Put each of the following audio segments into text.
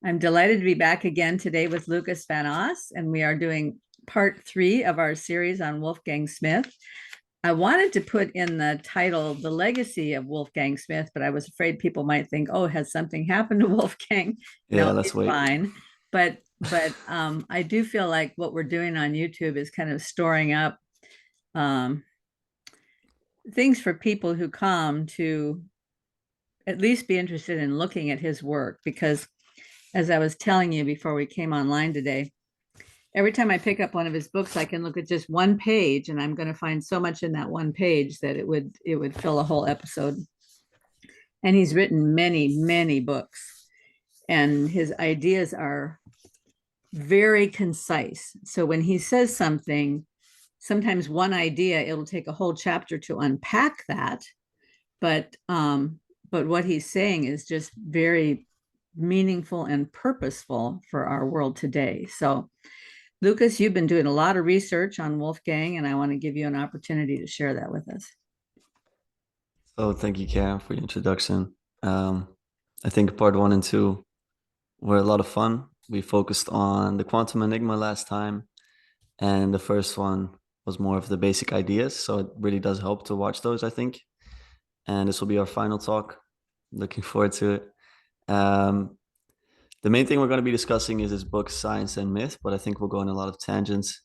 I'm delighted to be back again today with Lucas Van Oss, and we are doing part 3 of our series on Wolfgang Smith. I wanted to put in the title The Legacy of Wolfgang Smith, but I was afraid people might think, oh, has something happened to Wolfgang? No, Yeah, let's he's wait. fine. But I do feel like what we're doing on YouTube is kind of storing up um, things for people who come to at least be interested in looking at his work, because as I was telling you before we came online today, every time I pick up one of his books, I can look at just one page, and I'm going to find so much in that one page that it would fill a whole episode. And he's written many books, and his ideas are very concise. So when he says something, sometimes one idea, it'll take a whole chapter to unpack that, but but what he's saying is just very meaningful and purposeful for our world today. So Lucas, you've been doing a lot of research on Wolfgang, and I want to give you an opportunity to share that with us. So thank you, Karen, for the introduction. Um, I think part one and two were a lot of fun. We focused on the quantum enigma last time, and the first one was more of the basic ideas. So it really does help to watch those, I think. And this will be our final talk. Looking forward to it. Um, the main thing we're going to be discussing is his book, Science and Myth, but I think we'll go on a lot of tangents,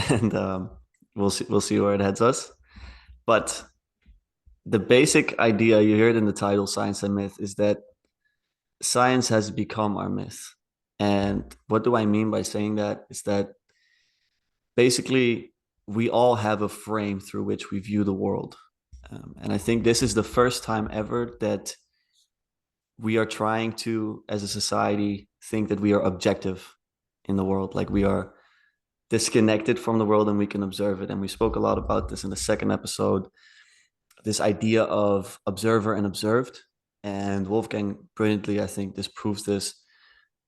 and we'll see where it heads us. But the basic idea, you hear it in the title, Science and Myth, is that science has become our myth. And what do I mean by saying that? Is that basically we all have a frame through which we view the world. And I think this is the first time ever that we are trying to, as a society, think that we are objective in the world, like we are disconnected from the world and we can observe it. And we spoke a lot about this in the second episode, this idea of observer and observed. And Wolfgang brilliantly, I think, disproves this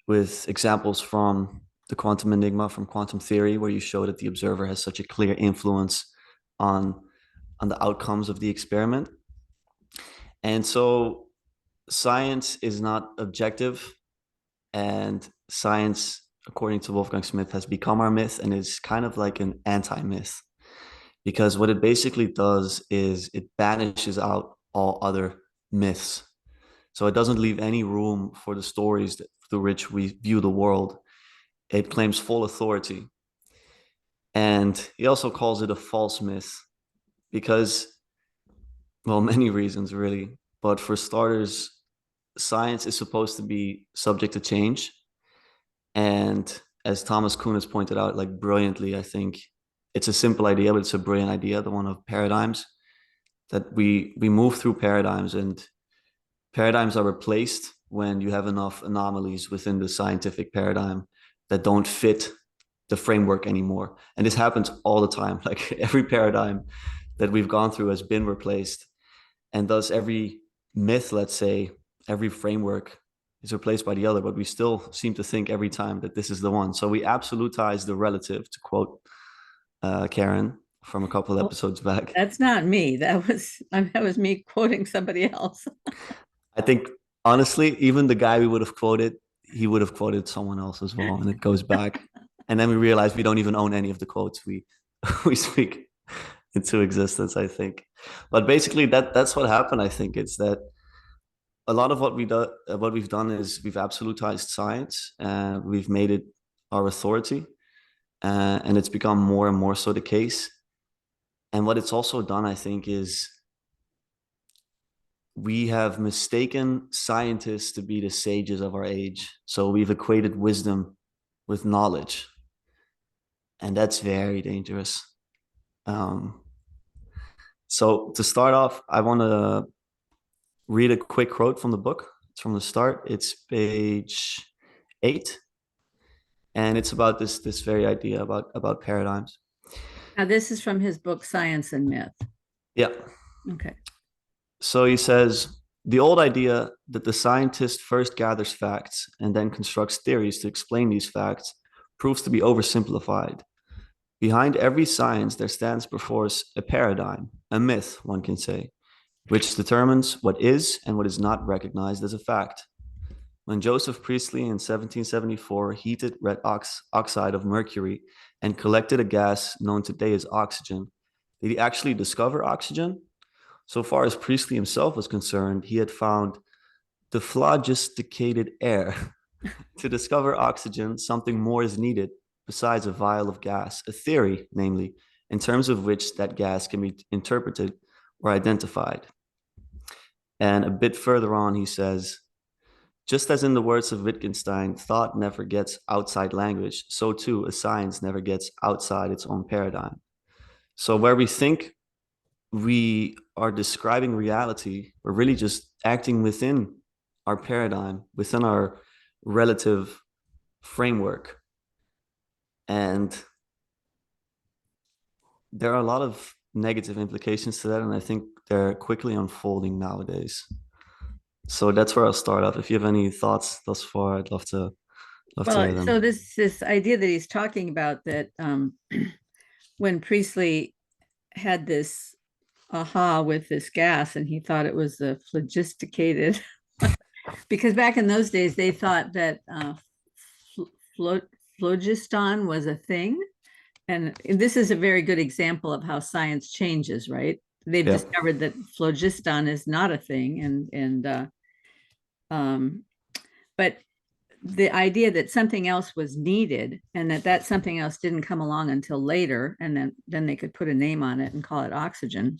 with examples from the quantum enigma, from quantum theory, where you show that the observer has such a clear influence on on the outcomes of the experiment. And so science is not objective, and science, according to Wolfgang Smith, has become our myth and is kind of like an anti-myth, because what it basically does is it banishes out all other myths. So it doesn't leave any room for the stories through which we view the world. It claims full authority. And he also calls it a false myth because, well, many reasons really. But for starters, science is supposed to be subject to change. And as Thomas Kuhn has pointed out, like brilliantly, I think it's a simple idea, but it's a brilliant idea, the one of paradigms, that we move through paradigms, and paradigms are replaced when you have enough anomalies within the scientific paradigm that don't fit the framework anymore. And this happens all the time. Like every paradigm that we've gone through has been replaced. And thus every myth, let's say, every framework is replaced by the other, but we still seem to think every time that this is the one. So we absolutize the relative, to quote Karen from a couple of Well, episodes back. that's not me. That was me quoting somebody else. I think honestly, even the guy we would have quoted, he would have quoted someone else as well, and it goes back. And then we realize we don't even own any of the quotes we we speak into existence, I think. But basically, that's what happened. I think it's that a lot of what we've done is we've absolutized science, and we've made it our authority, and it's become more and more so the case. And what it's also done, I think, is we have mistaken scientists to be the sages of our age. So we've equated wisdom with knowledge, and that's very dangerous. Um, so to start off, I want to read a quick quote from the book. It's from the start. It's page 8, and it's about this very idea about paradigms. Now, this is from his book, Science and Myth. Yeah. Okay. So he says the old idea that the scientist first gathers facts and then constructs theories to explain these facts proves to be oversimplified. Behind every science, there stands before us a paradigm, a myth, one can say, which determines what is and what is not recognized as a fact. When Joseph Priestley in 1774 heated red oxide of mercury and collected a gas known today as oxygen, did he actually discover oxygen? So far as Priestley himself was concerned, he had found the phlogisticated air. To discover oxygen, something more is needed besides a vial of gas, a theory, namely, in terms of which that gas can be interpreted or identified. And a bit further on, he says, just as in the words of Wittgenstein, thought never gets outside language, so too a science never gets outside its own paradigm. So where we think we are describing reality, we're really just acting within our paradigm, within our relative framework. And there are a lot of negative implications to that, and I think they're quickly unfolding nowadays. So that's where I'll start off. If you have any thoughts thus far, I'd love to Well, hear them. so this idea that he's talking about, that when Priestley had this aha with this gas and he thought it was the phlogisticated, because back in those days they thought that phlogiston was a thing. And this is a very good example of how science changes, right? They've Yeah. discovered that phlogiston is not a thing, um, but the idea that something else was needed and that something else didn't come along until later, and then they could put a name on it and call it oxygen.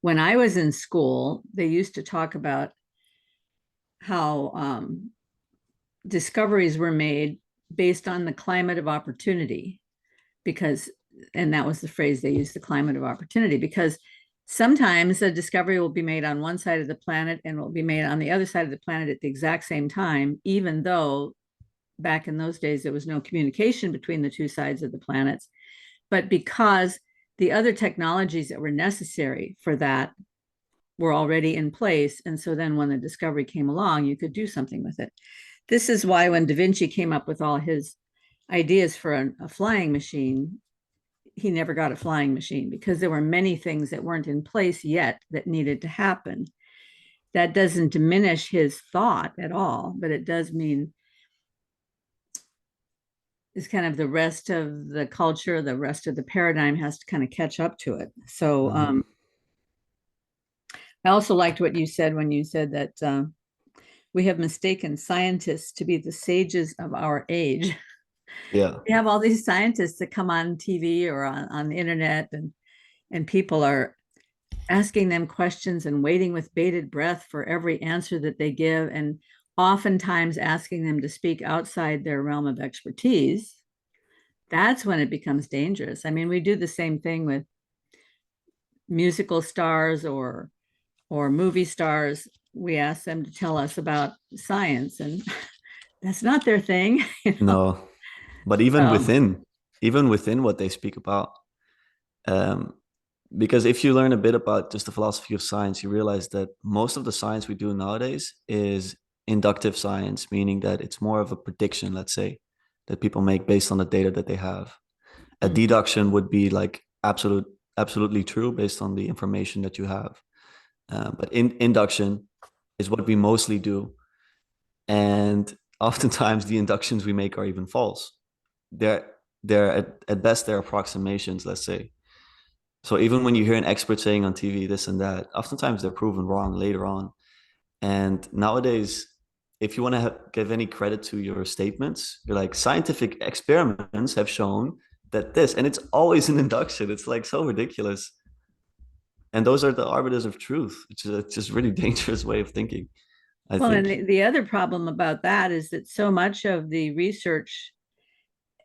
When I was in school, they used to talk about how discoveries were made based on the climate of opportunity, because, and that was the phrase they used, the climate of opportunity, because sometimes a discovery will be made on one side of the planet and will be made on the other side of the planet at the exact same time, even though back in those days there was no communication between the two sides of the planets. But because the other technologies that were necessary for that were already in place, and so then when the discovery came along, you could do something with it. This is why when Da Vinci came up with all his ideas for a flying machine, he never got a flying machine, because there were many things that weren't in place yet that needed to happen. That doesn't diminish his thought at all, but it does mean is kind of the rest of the culture, the rest of the paradigm has to kind of catch up to it. So Mm-hmm. I also liked what you said when you said that we have mistaken scientists to be the sages of our age. Yeah. We have all these scientists that come on TV or on the internet, and people are asking them questions and waiting with bated breath for every answer that they give, and oftentimes asking them to speak outside their realm of expertise. That's when it becomes dangerous. I mean, we do the same thing with musical stars or movie stars. We ask them to tell us about science, and that's not their thing, you know. No, but So even within what they speak about, um, because if you learn a bit about just the philosophy of science, you realize that most of the science we do nowadays is inductive science, meaning that it's more of a prediction, let's say, that people make based on the data that they have. A mhm. deduction would be like absolutely true based on the information that you have. But induction is what we mostly do, and oftentimes the inductions we make are even false. They're they're at best they're approximations, let's say. So even when you hear an expert saying on TV this and that, oftentimes they're proven wrong later on. And nowadays, if you want to give any credit to your statements, you're like, scientific experiments have shown that this, and it's always an induction. It's like so ridiculous. And those are the arbiters of truth, which is a just really dangerous way of thinking, I Well, and think. the other problem about that is that so much of the research,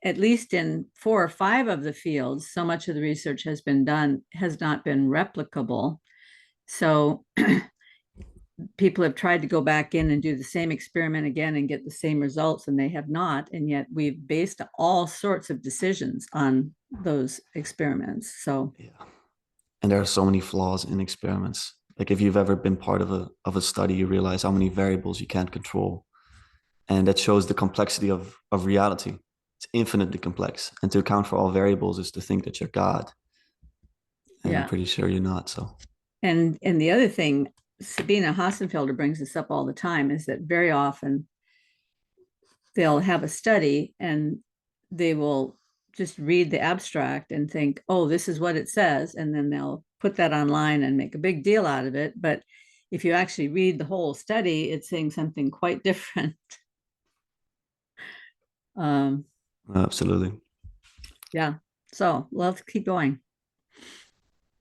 at least in four or five of the fields, so much of the research has been done, has not been replicable. So people have tried to go back in and do the same experiment again and get the same results, and they have not. And yet we've based all sorts of decisions on those experiments. So Yeah. And there are so many flaws in experiments. Like if you've ever been part of a study, you realize how many variables you can't control. And that shows the complexity of reality. It's infinitely complex. And to account for all variables is to think that you're God. And I'm yeah. pretty sure you're not. So And the other thing Sabina Hassenfelder brings this up all the time, is that very often they'll have a study and they will just read the abstract and think, oh, this is what it says. And then they'll put that online and make a big deal out of it. But if you actually read the whole study, it's saying something quite different. um, Absolutely. yeah. So let's keep going.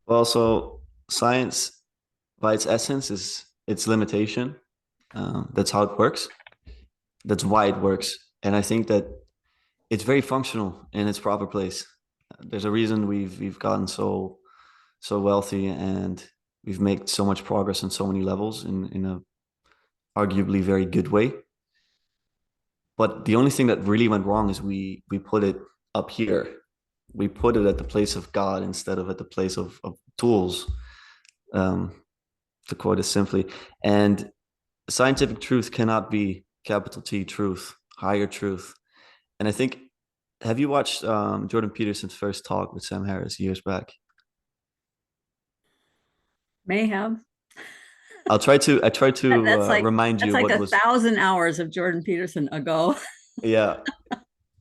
Well, so science, by its essence, is its limitation. That's how it works. That's why it works. And I think that it's very functional in its proper place. There's a reason we've gotten so wealthy, and we've made so much progress on so many levels in a arguably very good way. But the only thing that really went wrong is we put it up here. We put it at the place of God instead of at the place of tools, um, to quote it simply. And scientific truth cannot be capital T truth, higher truth. And I think, have you watched Jordan Peterson's first talk with Sam Harris years back? May have. I try to That's like remind that's you like what a was. 1,000 hours of Jordan Peterson ago. Yeah,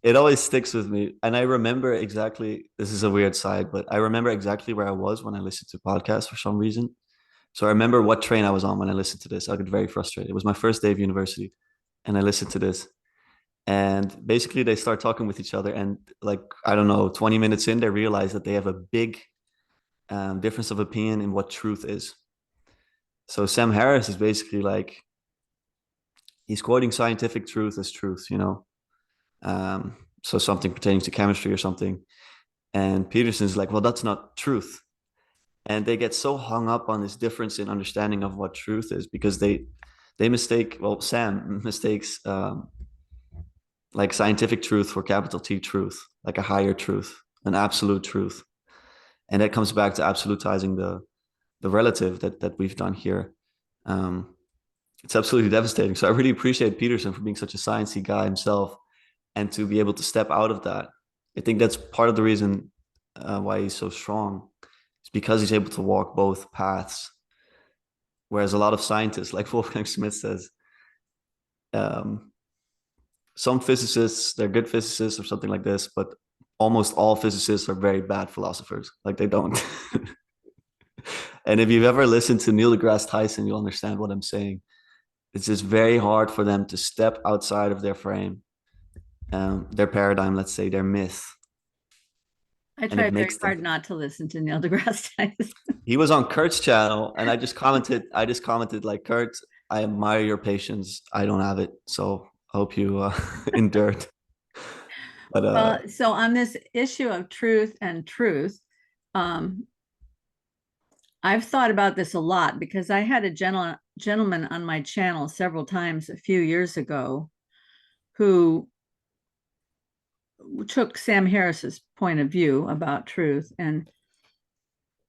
it always sticks with me. And I remember exactly, this is a weird side, but I remember exactly where I was when I listened to podcasts for some reason. So I remember what train I was on when I listened to this. I got very frustrated. It was my first day of university, and I listened to this. And basically they start talking with each other, and like, I don't know, 20 minutes in, they realize that they have a big difference of opinion in what truth is. So Sam Harris is basically like, he's quoting scientific truth as truth, you know. So something pertaining to chemistry or something. And Peterson's like, well, that's not truth. And they get so hung up on this difference in understanding of what truth is, because they mistake, well, Sam mistakes like scientific truth for capital T truth, like a higher truth, an absolute truth. And that comes back to absolutizing the relative that we've done here. Um, it's absolutely devastating. So I really appreciate Peterson for being such a sciencey guy himself, and to be able to step out of that. I think that's part of the reason why he's so strong. It's because he's able to walk both paths. Whereas a lot of scientists, like Wolfgang Smith says, um, some physicists, they're good physicists or something like this, but almost all physicists are very bad philosophers. Like, they don't. And if you've ever listened to Neil deGrasse Tyson, you'll understand what I'm saying. It's just very hard for them to step outside of their frame, their paradigm, let's say, their myth. I And it try very makes them. hard not to listen to Neil deGrasse Tyson. He was on Kurt's channel, and I just commented like, Kurt, I admire your patience. I don't have it. So I hope you endured. But Well, so on this issue of truth and truth, um, I've thought about this a lot because I had a gentleman on my channel several times a few years ago who took Sam Harris's point of view about truth, and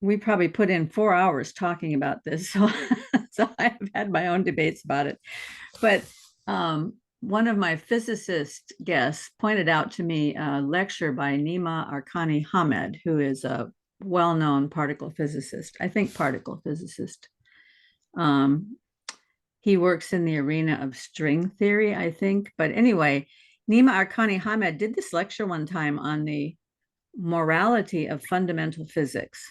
we probably put in 4 hours talking about this. So, so I've had my own debates about it. But one of my physicist guests pointed out to me a lecture by Nima Arkani Hamed, who is a well-known particle physicist, I think particle physicist. Um, he works in the arena of string theory, I think. But anyway, Nima Arkani Hamed did this lecture one time on the morality of fundamental physics,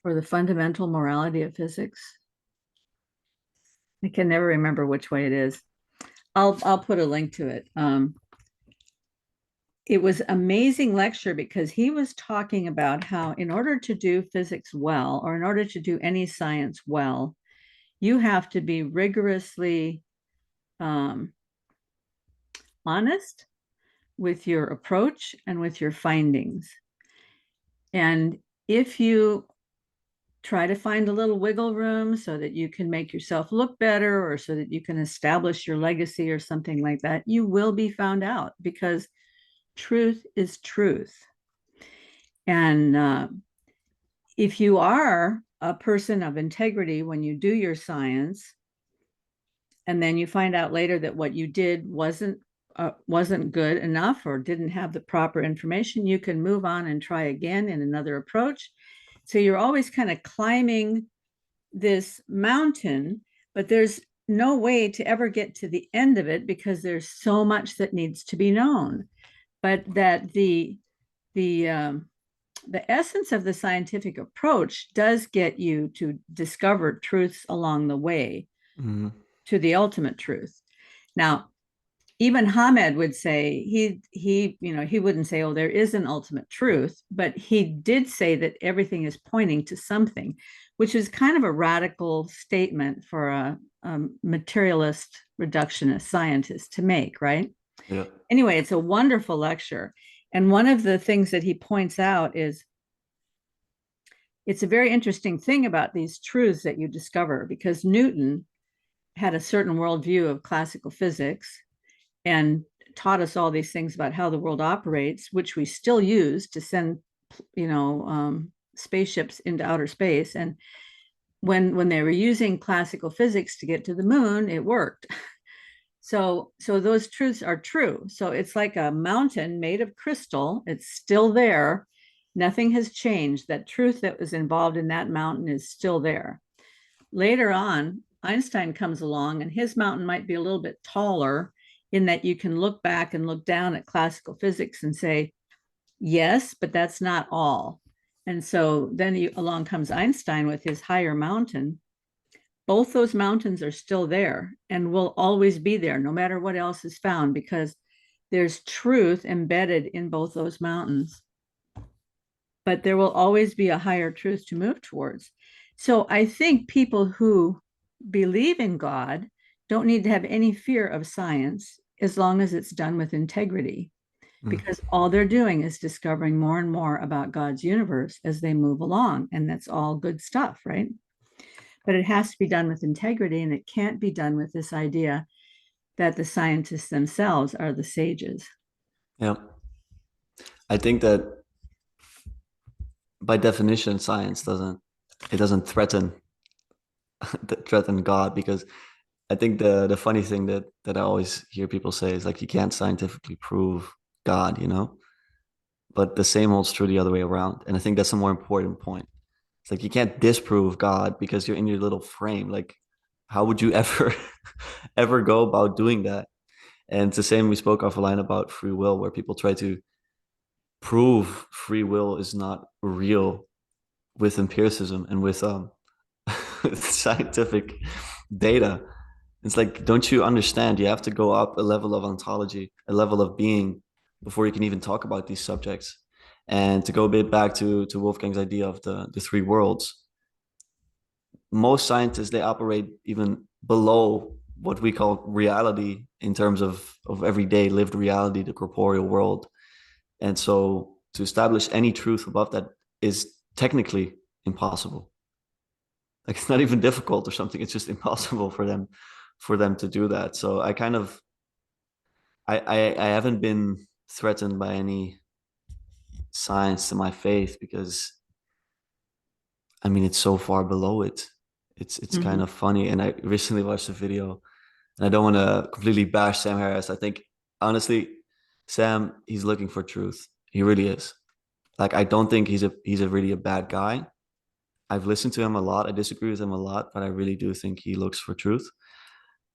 or the fundamental morality of physics. I can never remember which way it is. I'll put a link to it. It was amazing lecture because he was talking about how in order to do physics well, or in order to do any science well, you have to be rigorously um, honest with your approach and with your findings. And if you try to find a little wiggle room so that you can make yourself look better, or so that you can establish your legacy or something like that, you will be found out, because truth is truth. And if you are a person of integrity when you do your science, and then you find out later that what you did wasn't good enough, or didn't have the proper information, you can move on and try again in another approach. So you're always kind of climbing this mountain, but there's no way to ever get to the end of it because there's so much that needs to be known. But that the essence of the scientific approach does get you to discover truths along the way Mm-hmm. to the ultimate truth. Now, even Hamed would say he wouldn't say, oh, there is an ultimate truth, but he did say that everything is pointing to something, which is kind of a radical statement for a materialist reductionist scientist to make, right? Yeah. Anyway, it's a wonderful lecture. And one of the things that he points out is it's a very interesting thing about these truths that you discover, because Newton had a certain worldview of classical physics and taught us all these things about how the world operates, which we still use to send, spaceships into outer space. And when they were using classical physics to get to the moon, it worked. So those truths are true. So it's like a mountain made of crystal. It's still there. Nothing has changed. That truth that was involved in that mountain is still there. Later on, Einstein comes along and his mountain might be a little bit taller in that you can look back and look down at classical physics and say, yes, but that's not all. And so then along comes Einstein with his higher mountain. Both those mountains are still there and will always be there no matter what else is found, because there's truth embedded in both those mountains. But there will always be a higher truth to move towards. So I think people who believe in God don't need to have any fear of science as long as it's done with integrity, Mm. because all they're doing is discovering more and more about God's universe as they move along. And that's all good stuff, right? But it has to be done with integrity, and it can't be done with this idea that the scientists themselves are the sages. Yeah. I think that by definition, science doesn't threaten God, because I think the funny thing that I always hear people say is like you can't scientifically prove God, you know? But the same holds true the other way around. And I think that's a more important point. It's like you can't disprove God because you're in your little frame. Like, how would you ever ever go about doing that? And it's the same we spoke offline about free will, where people try to prove free will is not real with empiricism and with scientific data. It's like, don't you understand? You have to go up a level of ontology, a level of being, before you can even talk about these subjects. And to go a bit back to Wolfgang's idea of the three worlds, most scientists, they operate even below what we call reality in terms of everyday lived reality, the corporeal world. And so to establish any truth above that is technically impossible. Like it's not even difficult or something. It's just impossible for them to do that. So I kind of I haven't been threatened by any science to my faith, because I mean it's so far below it. It's kind Mm-hmm. of funny. And I recently watched a video, and I don't want to completely bash Sam Harris. I think honestly, Sam, he's looking for truth. He really is. Like I don't think he's a really a bad guy. I've listened to him a lot. I disagree with him a lot, but I really do think he looks for truth.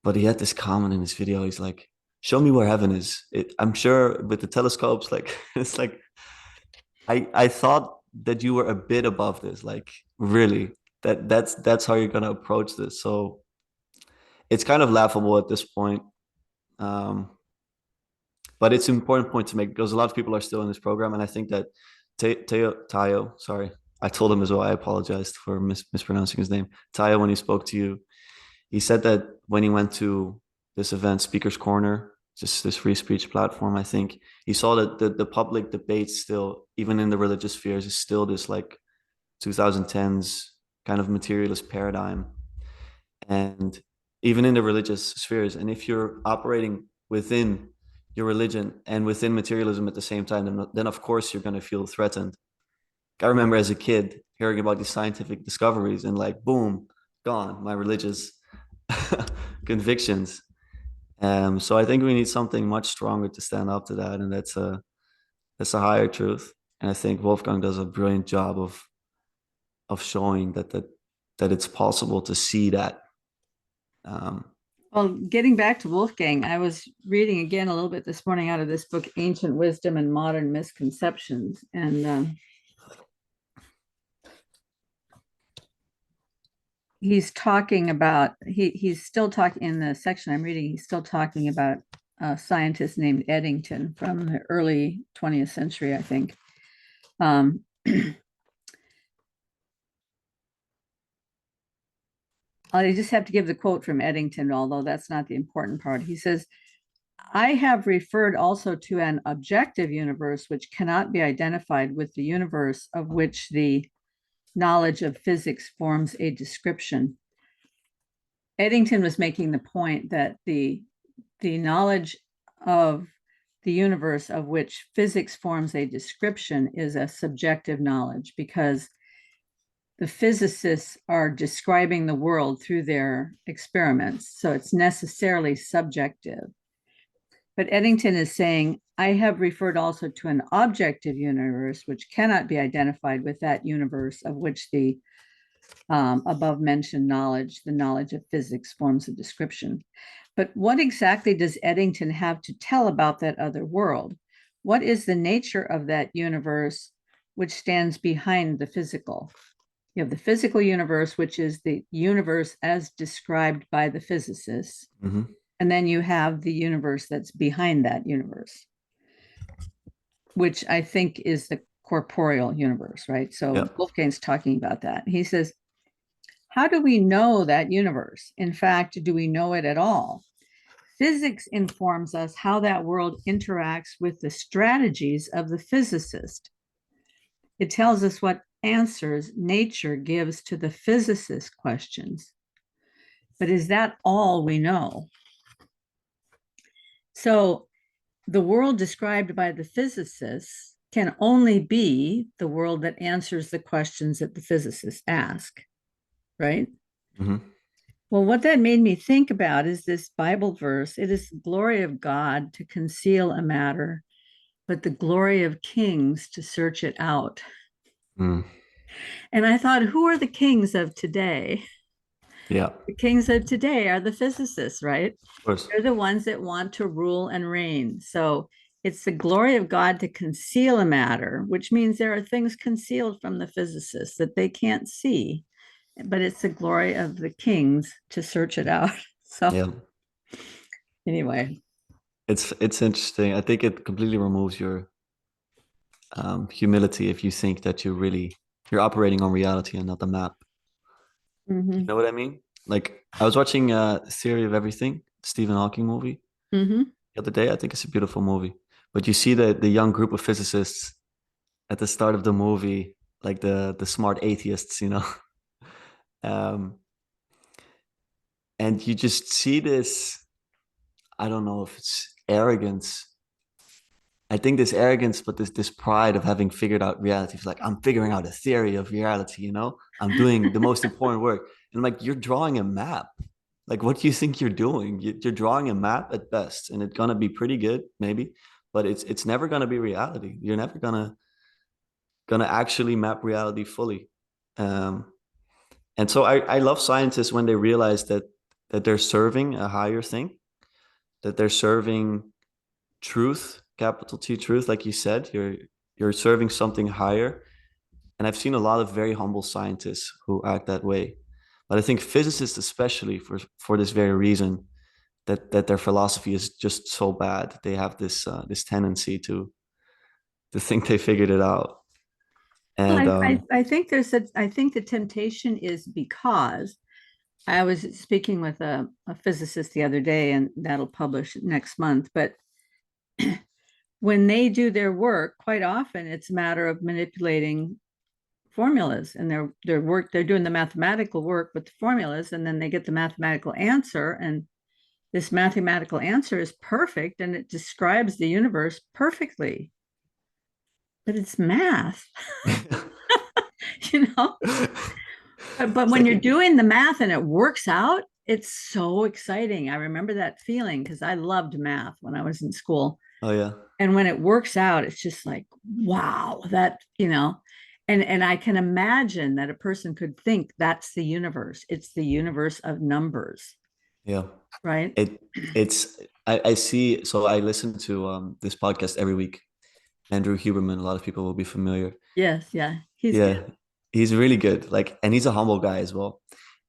But he had this comment in his video. He's like, "Show me where heaven is." I'm sure with the telescopes, like it's like I thought that you were a bit above this. Like really, that's how you're gonna approach this. So it's kind of laughable at this point. Um, but it's an important point to make, because a lot of people are still in this program, and I think that Tayo, sorry, I told him as well. I apologized for mispronouncing his name. Tayo, when he spoke to you, he said that when he went to this event, Speaker's Corner, just this free speech platform, I think he saw that the public debate still, even in the religious spheres, is still this like 2010s kind of materialist paradigm. And even in the religious spheres, and if you're operating within your religion and within materialism at the same time, then of course you're going to feel threatened. I remember as a kid hearing about these scientific discoveries and like, boom, gone, my religious convictions. So I think we need something much stronger to stand up to that, and that's a higher truth. And I think Wolfgang does a brilliant job of showing that that it's possible to see that. Um, Well, getting back to Wolfgang, I was reading again a little bit this morning out of this book, Ancient Wisdom and Modern Misconceptions. And he's talking about, he's still talking in the section I'm reading, he's still talking about a scientist named Eddington from the early 20th century, I think. I just have to give the quote from Eddington, although that's not the important part. He says, I have referred also to an objective universe which cannot be identified with the universe of which the knowledge of physics forms a description. Eddington was making the point that the knowledge of the universe of which physics forms a description is a subjective knowledge, because the physicists are describing the world through their experiments. So it's necessarily subjective. But Eddington is saying, I have referred also to an objective universe which cannot be identified with that universe of which the above mentioned knowledge, the knowledge of physics, forms a description. But what exactly does Eddington have to tell about that other world? What is the nature of that universe which stands behind the physical? You have the physical universe, which is the universe as described by the physicists. mm-hmm. And then you have the universe that's behind that universe, which I think is the corporeal universe, right? So Yeah. Wolfgang's talking about that. He says, how do we know that universe? In fact, do we know it at all? Physics informs us how that world interacts with the strategies of the physicist. It tells us what answers nature gives to the physicist's questions. But is that all we know? So the world described by the physicists can only be the world that answers the questions that the physicists ask, right? Mm-hmm. Well, what that made me think about is this Bible verse. It is the glory of God to conceal a matter, but the glory of kings to search it out. Mm. And I thought, who are the kings of today? Yeah, The kings of today are the physicists, right? of course. They're the ones that want to rule and reign. So it's the glory of God to conceal a matter, which means there are things concealed from the physicists that they can't see, but it's the glory of the kings to search it out. So Yeah, anyway. it's interesting. I think it completely removes your humility if you think that you're operating on reality and not the map. You Mm-hmm. know what I mean? Like I was watching Theory of Everything, Stephen Hawking movie Mm-hmm. the other day. I think it's a beautiful movie. But you see the young group of physicists at the start of the movie, like the smart atheists, you know. Um, and you just see this, I don't know if it's arrogance. I think this arrogance, but this pride of having figured out reality. It's like, I'm figuring out a theory of reality, you know? I'm doing the most important work. And I'm like, you're drawing a map. Like, what do you think you're doing? You're drawing a map at best, and it's gonna be pretty good, maybe, but it's never gonna be reality. You're never gonna actually map reality fully. Um, and so I love scientists when they realize that they're serving a higher thing, that they're serving truth, capital T truth, like you said, you're serving something higher. And I've seen a lot of very humble scientists who act that way. But I think physicists, especially for this very reason, that their philosophy is just so bad. They have this tendency to think they figured it out. Well, And I think I think the temptation is because I was speaking with a physicist the other day, and that'll publish next month. But when they do their work, quite often it's a matter of manipulating formulas, and they're doing the mathematical work with the formulas, and then they get the mathematical answer, and this mathematical answer is perfect and it describes the universe perfectly, but it's math. you know but it's when like, you're doing the math and it works out, it's so exciting. I remember that feeling because I loved math when I was in school. oh yeah, And when it works out, it's just like, wow, that. And I can imagine that a person could think that's the universe. It's the universe of numbers, Yeah. right? It it's I see, so I listen to this podcast every week. Andrew Huberman, a lot of people will be familiar. Yes, yeah. He's good. Yeah. He's really good. Like, and he's a humble guy as well.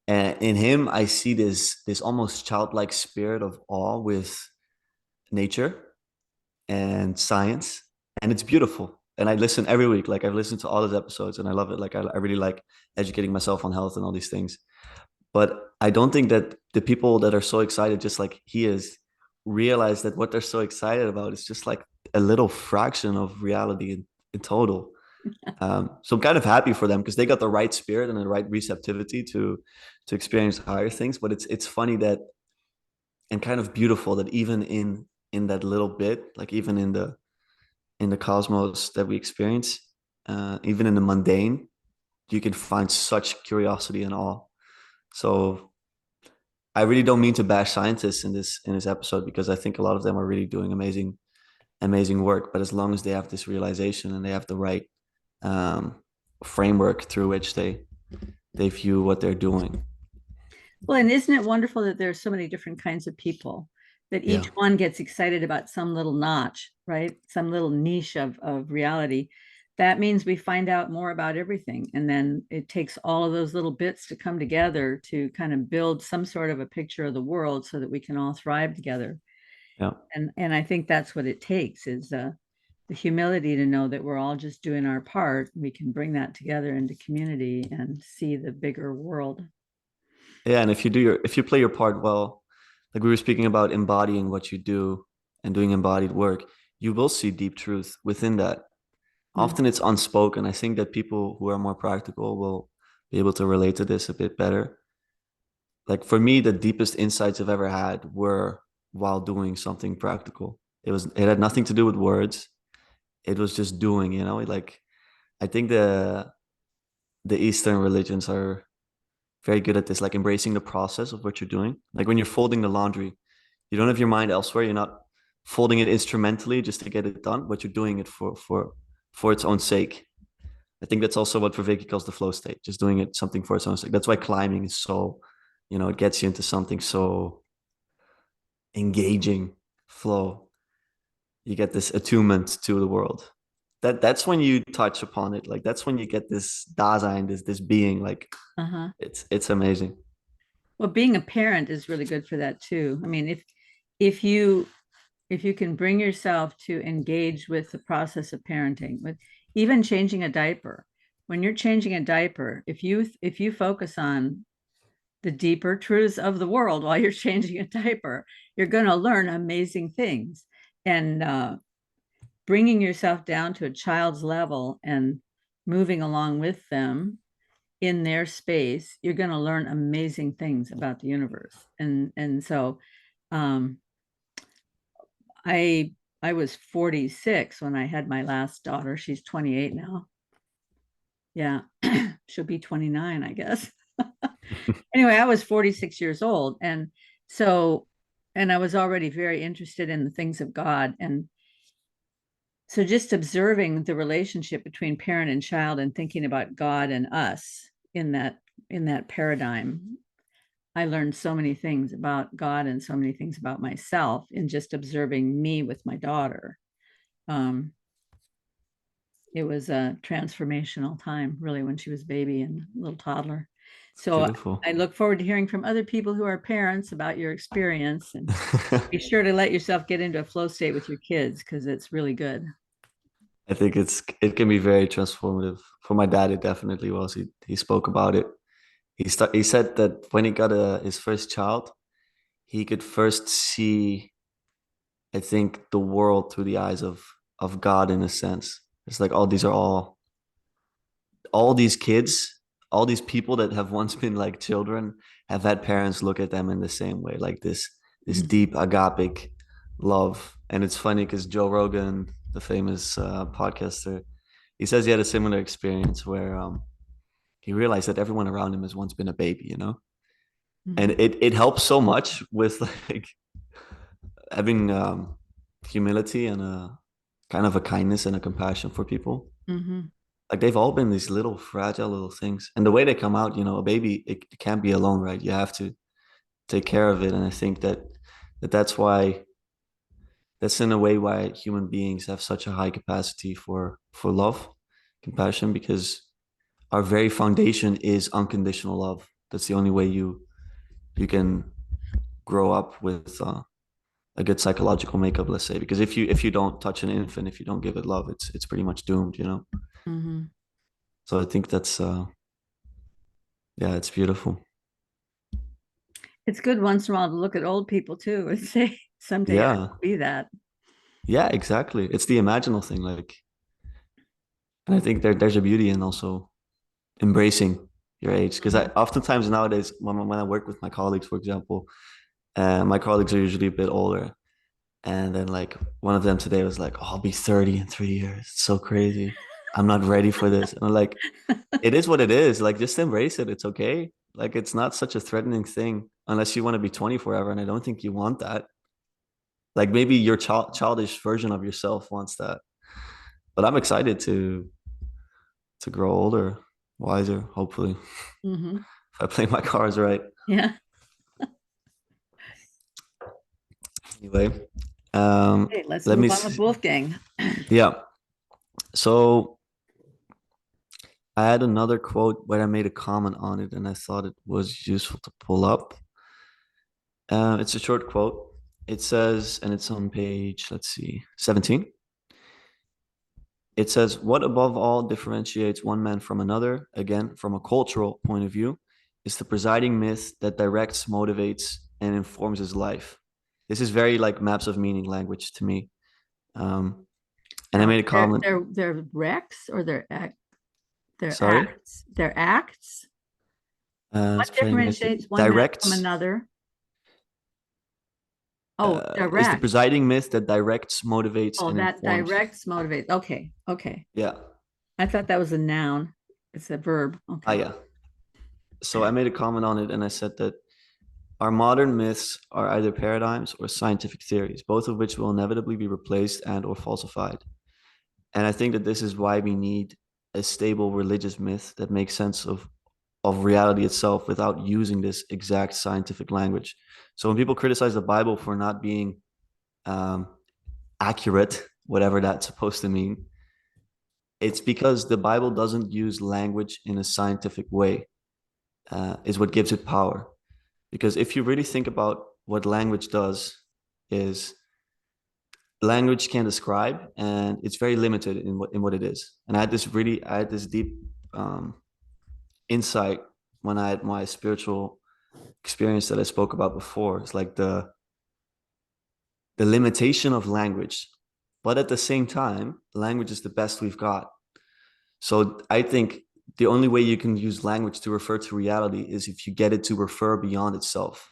And in him, I see this almost childlike spirit of awe with nature and science, and it's beautiful. And I listen every week. Like, I've listened to all his episodes, and I love it. Like, I really like educating myself on health and all these things. But I don't think that the people that are so excited, just like he is, realize that what they're so excited about is just like a little fraction of reality in total. So I'm kind of happy for them because they got the right spirit and the right receptivity to experience higher things. But it's funny that, and kind of beautiful that even in that little bit, like even in the cosmos that we experience, even in the mundane, you can find such curiosity and awe. So I really don't mean to bash scientists in this episode, because I think a lot of them are really doing amazing work. But as long as they have this realization and they have the right um, framework through which they view what they're doing. Well, and isn't it wonderful that there's so many different kinds of people, that Yeah, each one gets excited about some little notch, right? Some little niche of reality. That means we find out more about everything. And then it takes all of those little bits to come together to kind of build some sort of a picture of the world so that we can all thrive together. yeah. And I think that's what it takes is the humility to know that we're all just doing our part. We can bring that together into community and see the bigger world. Yeah, and if you play your part well, like we were speaking about embodying what you do and doing embodied work, you will see deep truth within that. Mm. Often it's unspoken. I think that people who are more practical will be able to relate to this a bit better. Like for me, the deepest insights I've ever had were while doing something practical. It had nothing to do with words. It was just doing, like I think the Eastern religions are very good at this, like embracing the process of what you're doing. Like when you're folding the laundry, you don't have your mind elsewhere. You're not folding it instrumentally just to get it done, but you're doing it for its own sake. I think that's also what Viveki calls the flow state, just doing it something for its own sake. That's why climbing is so, it gets you into something so engaging flow. You get this attunement to the world. That's when you touch upon it. Like that's when you get this Dasein, this being. Like Uh-huh. it's amazing. Well, being a parent is really good for that too. I mean, if you if you can bring yourself to engage with the process of parenting, with even changing a diaper, when you're changing a diaper, if you focus on the deeper truths of the world while you're changing a diaper, you're going to learn amazing things. And bringing yourself down to a child's level and moving along with them in their space, you're going to learn amazing things about the universe. And so um, I I was 46 when I had my last daughter. She's 28 now. Yeah, she'll be 29, I guess. Anyway, I was 46 years old, and so and I was already very interested in the things of God. And so just observing the relationship between parent and child and thinking about God and us in that paradigm, I learned so many things about God and so many things about myself in just observing me with my daughter. Um, it was a transformational time, really, when she was a baby and a little toddler. It's So beautiful. I look forward to hearing from other people who are parents about your experience, and be sure to let yourself get into a flow state with your kids because it's really good. I think it can be very transformative. For my dad, it definitely was. He spoke about it. He said that when he got his first child, he could first see, I think, the world through the eyes of God in a sense. It's like, oh, these are all these kids, all these people that have once been like children have had parents look at them in the same way, like this Mhm. deep agapic love. And it's funny because Joe Rogan, the famous podcaster, he says he had a similar experience where he realized that everyone around him has once been a baby. And Mhm. it helps so much with like having humility and a kind of a kindness and a compassion for people. Mhm. like they've all been these little fragile little things. And the way they come out, a baby, it can't be alone, right? You have to take care of it. And I think that's why that's in a way why human beings have such a high capacity for love, compassion, because our very foundation is unconditional love. That's the only way you can grow up with a good psychological makeup, let's say. Because if you don't touch an infant, if you don't give it love, it's pretty much doomed. Hmm. So I think that's yeah, it's beautiful. It's good once in a while to look at old people too and say, someday I Yeah, will be that. yeah, exactly. It's the imaginal thing, like, and I think there's a beauty in also embracing your age. Because I Mhm. oftentimes nowadays when I work with my colleagues, for example, my colleagues are usually a bit older. And then like one of them today was like, oh, I'll be 30 in 3 years. It's so crazy. I'm not ready for this. And I'm like, it is what it is. Like just embrace it. It's okay. Like it's not such a threatening thing unless you want to be 20 forever. And I don't think you want that. Like maybe your childish version of yourself wants that. But I'm excited to grow older, wiser, hopefully, Hmm. if I play my cards right. Yeah. Anyway, um, Hey, let's let move me on with see. Wolfgang. Yeah. So I had another quote where I made a comment on it and I thought it was useful to pull up. It's a short quote. It says, and it's on page, let's see, 17. It says, what above all differentiates one man from another, again, from a cultural point of view, is the presiding myth that directs, motivates, and informs his life. This is very like maps of meaning language to me. Um, and I Now, made a comment. they're Rex or they're Sorry. acts. They're acts. It's What presiding myth differentiates one man from directs. another? Oh, Is the direct. presiding myth that directs, motivates, Oh, and that informs. directs motivate. Okay, okay. Yeah. I thought that was a noun. It's a verb. Ah, Okay. yeah. So I made a comment on it and I said that our modern myths are either paradigms or scientific theories, both of which will inevitably be replaced and or falsified. And I think that this is why we need a stable religious myth that makes sense of reality itself without using this exact scientific language. So when people criticize the Bible for not being um, accurate, whatever that's supposed to mean, it's because the Bible doesn't use language in a scientific way, is what gives it power. Because if you really think about what language does, is language can describe, and it's very limited in what it is. And I had this deep um, insight when I had my spiritual experience that I spoke about before. It's like the limitation of language, but at the same time, language is the best we've got. So I think the only way you can use language to refer to reality is if you get it to refer beyond itself.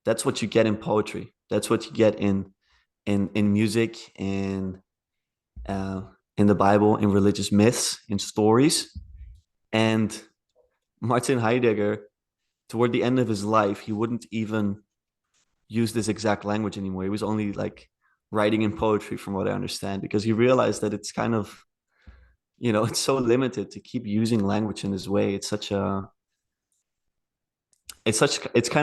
That's what you get in poetry. That's what you get in music, uh, in the Bible, in religious myths, in stories. And Martin Heidegger, toward the end of his life, he wouldn't even use this exact language anymore. He was only like writing in poetry, from what I understand, because he realized that it's kind of, it's so limited to keep using language in this way. It's kind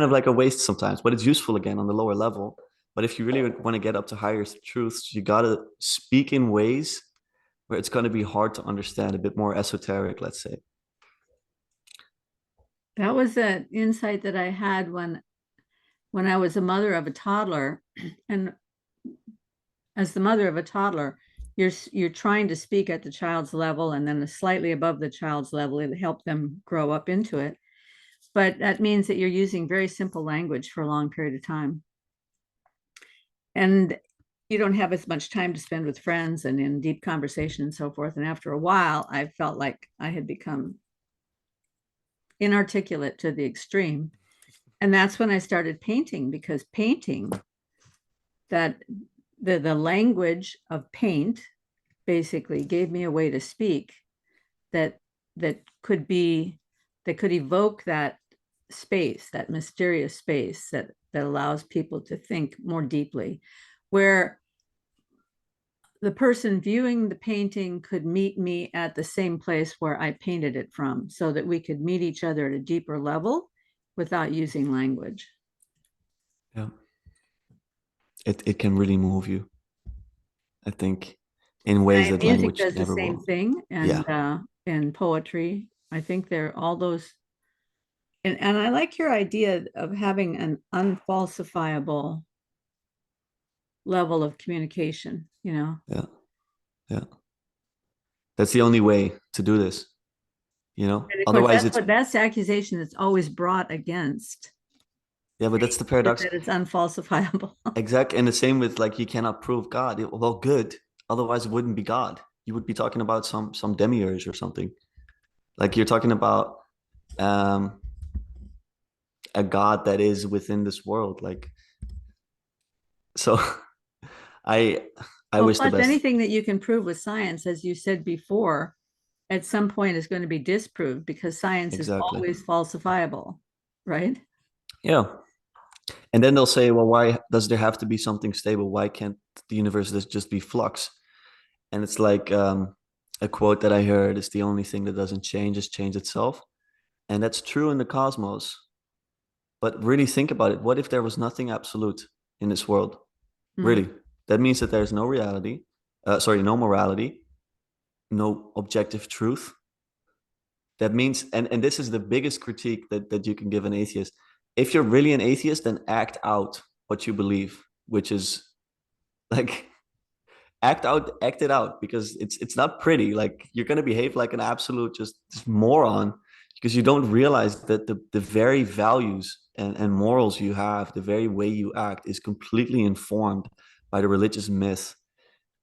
of like a waste sometimes, but it's useful again on the lower level. But if you really want to get up to higher truths, you gotta speak in ways where it's going to be hard to understand, a bit more esoteric, let's say. That was an insight that I had when I was a mother of a toddler. And as the mother of a toddler, you're trying to speak at the child's level and then slightly above the child's level to help them grow up into it. But that means that you're using very simple language for a long period of time. And you don't have as much time to spend with friends and in deep conversation and so forth. And after a while, I felt like I had become inarticulate to the extreme. And that's when I started painting, because painting, that the language of paint basically gave me a way to speak that that could be that could evoke that space, that mysterious space that allows people to think more deeply, where the person viewing the painting could meet me at the same place where I painted it from, so that we could meet each other at a deeper level without using language. Yeah. It can really move you, I think, in ways And that music language does the never same will. thing, Yeah. and poetry. I think they're all those, and I like your idea of having an unfalsifiable level of communication, you know. Yeah. Yeah. That's the only way to do this, And of course, Otherwise it's, that's the accusation that's always brought against, yeah, but that's the is paradox. that it's unfalsifiable. Exactly. And the same with, like, you cannot prove God. Well, good. Otherwise it wouldn't be God. You would be talking about some demiurge or something. Like, you're talking about um a God that is within this world. Like, so I I Well, wish the plus best. anything that you can prove with science, as you said before, at some point is going to be disproved, because science is Exactly. always falsifiable, right? Yeah. And then they'll say, well, why does there have to be something stable? Why can't the universe just be flux? And it's like, a quote that I heard is, the only thing that doesn't change is change itself. And that's true in the cosmos. But really think about it. What if there was nothing absolute in this world? Mm. Really? That means that there's no reality, no morality, no objective truth. That means, and this is the biggest critique that you can give an atheist. If you're really an atheist, then act out what you believe, which is like, act it out, because it's not pretty. Like, you're going to behave like an absolute just moron, because you don't realize that the very values and morals you have, the very way you act, is completely informed by the religious myth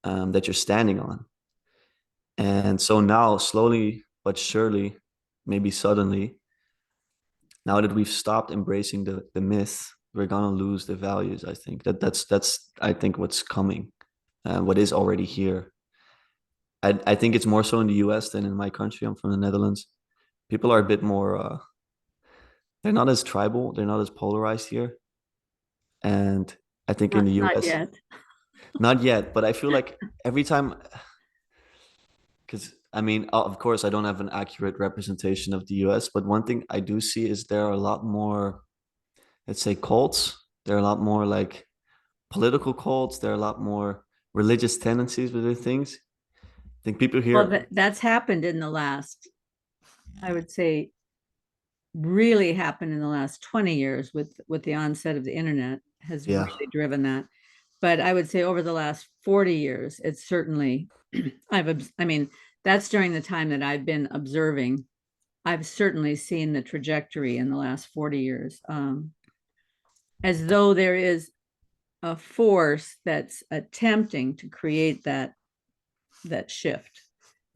that you're standing on. And so now, slowly but surely, maybe suddenly, now that we've stopped embracing the myth, we're gonna lose the values. I think that's I think what's coming, what is already here. I think it's more so in the US than in my country. I'm from the Netherlands. People are a bit more, they're not as tribal, they're not as polarized here. And I think in Not the not US, yet. not yet, but I feel like every time, because I mean, of course, I don't have an accurate representation of the US, but one thing I do see is there are a lot more, let's say, cults. There are a lot more, like, political cults. There are a lot more religious tendencies within things. I think people Well, here, that's happened in the last, I would say, really happened in the last 20 years with the onset of the internet, has yeah, really driven that. But I would say over the last 40 years, it's certainly, I mean, that's during the time that I've been observing. I've certainly seen the trajectory in the last 40 years, as though there is a force that's attempting to create that shift,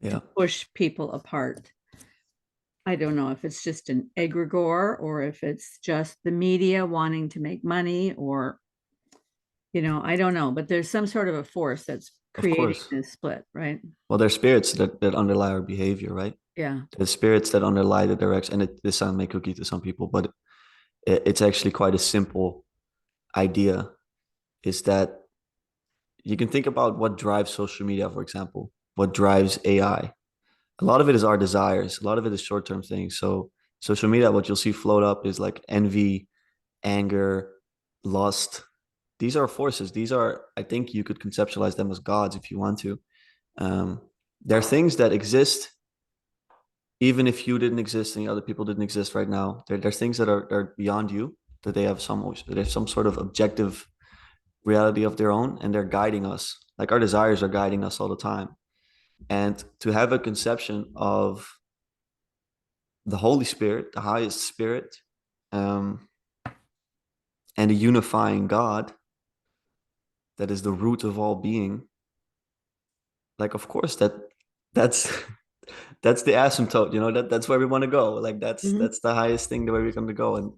to yeah, push people apart. I don't know if it's just an egregore, or if it's just the media wanting to make money, or, I don't know, but there's some sort of a force that's of creating course. this split, right? Well, there's spirits that underlie our behavior, right? Yeah. The spirits that underlie the direction. And this sounds may cookie to some people, but it's actually quite a simple idea. Is that you can think about what drives social media, for example, what drives AI. A lot of it is our desires. A lot of it is short-term things. So social media, what you'll see float up is like envy, anger, lust. These are forces. These are, I think you could conceptualize them as gods if you want to. Um, they're things that exist even if you didn't exist and the other people didn't exist right now. There's things that are beyond you, that they have some sort of objective reality of their own, and they're guiding us. Like, our desires are guiding us all the time. And to have a conception of the Holy Spirit, the highest spirit, um, and a unifying God that is the root of all being, like, of course, that's that's the asymptote, that's where we want to go. Like, Mhm. that's the highest thing, the way we're going to go. And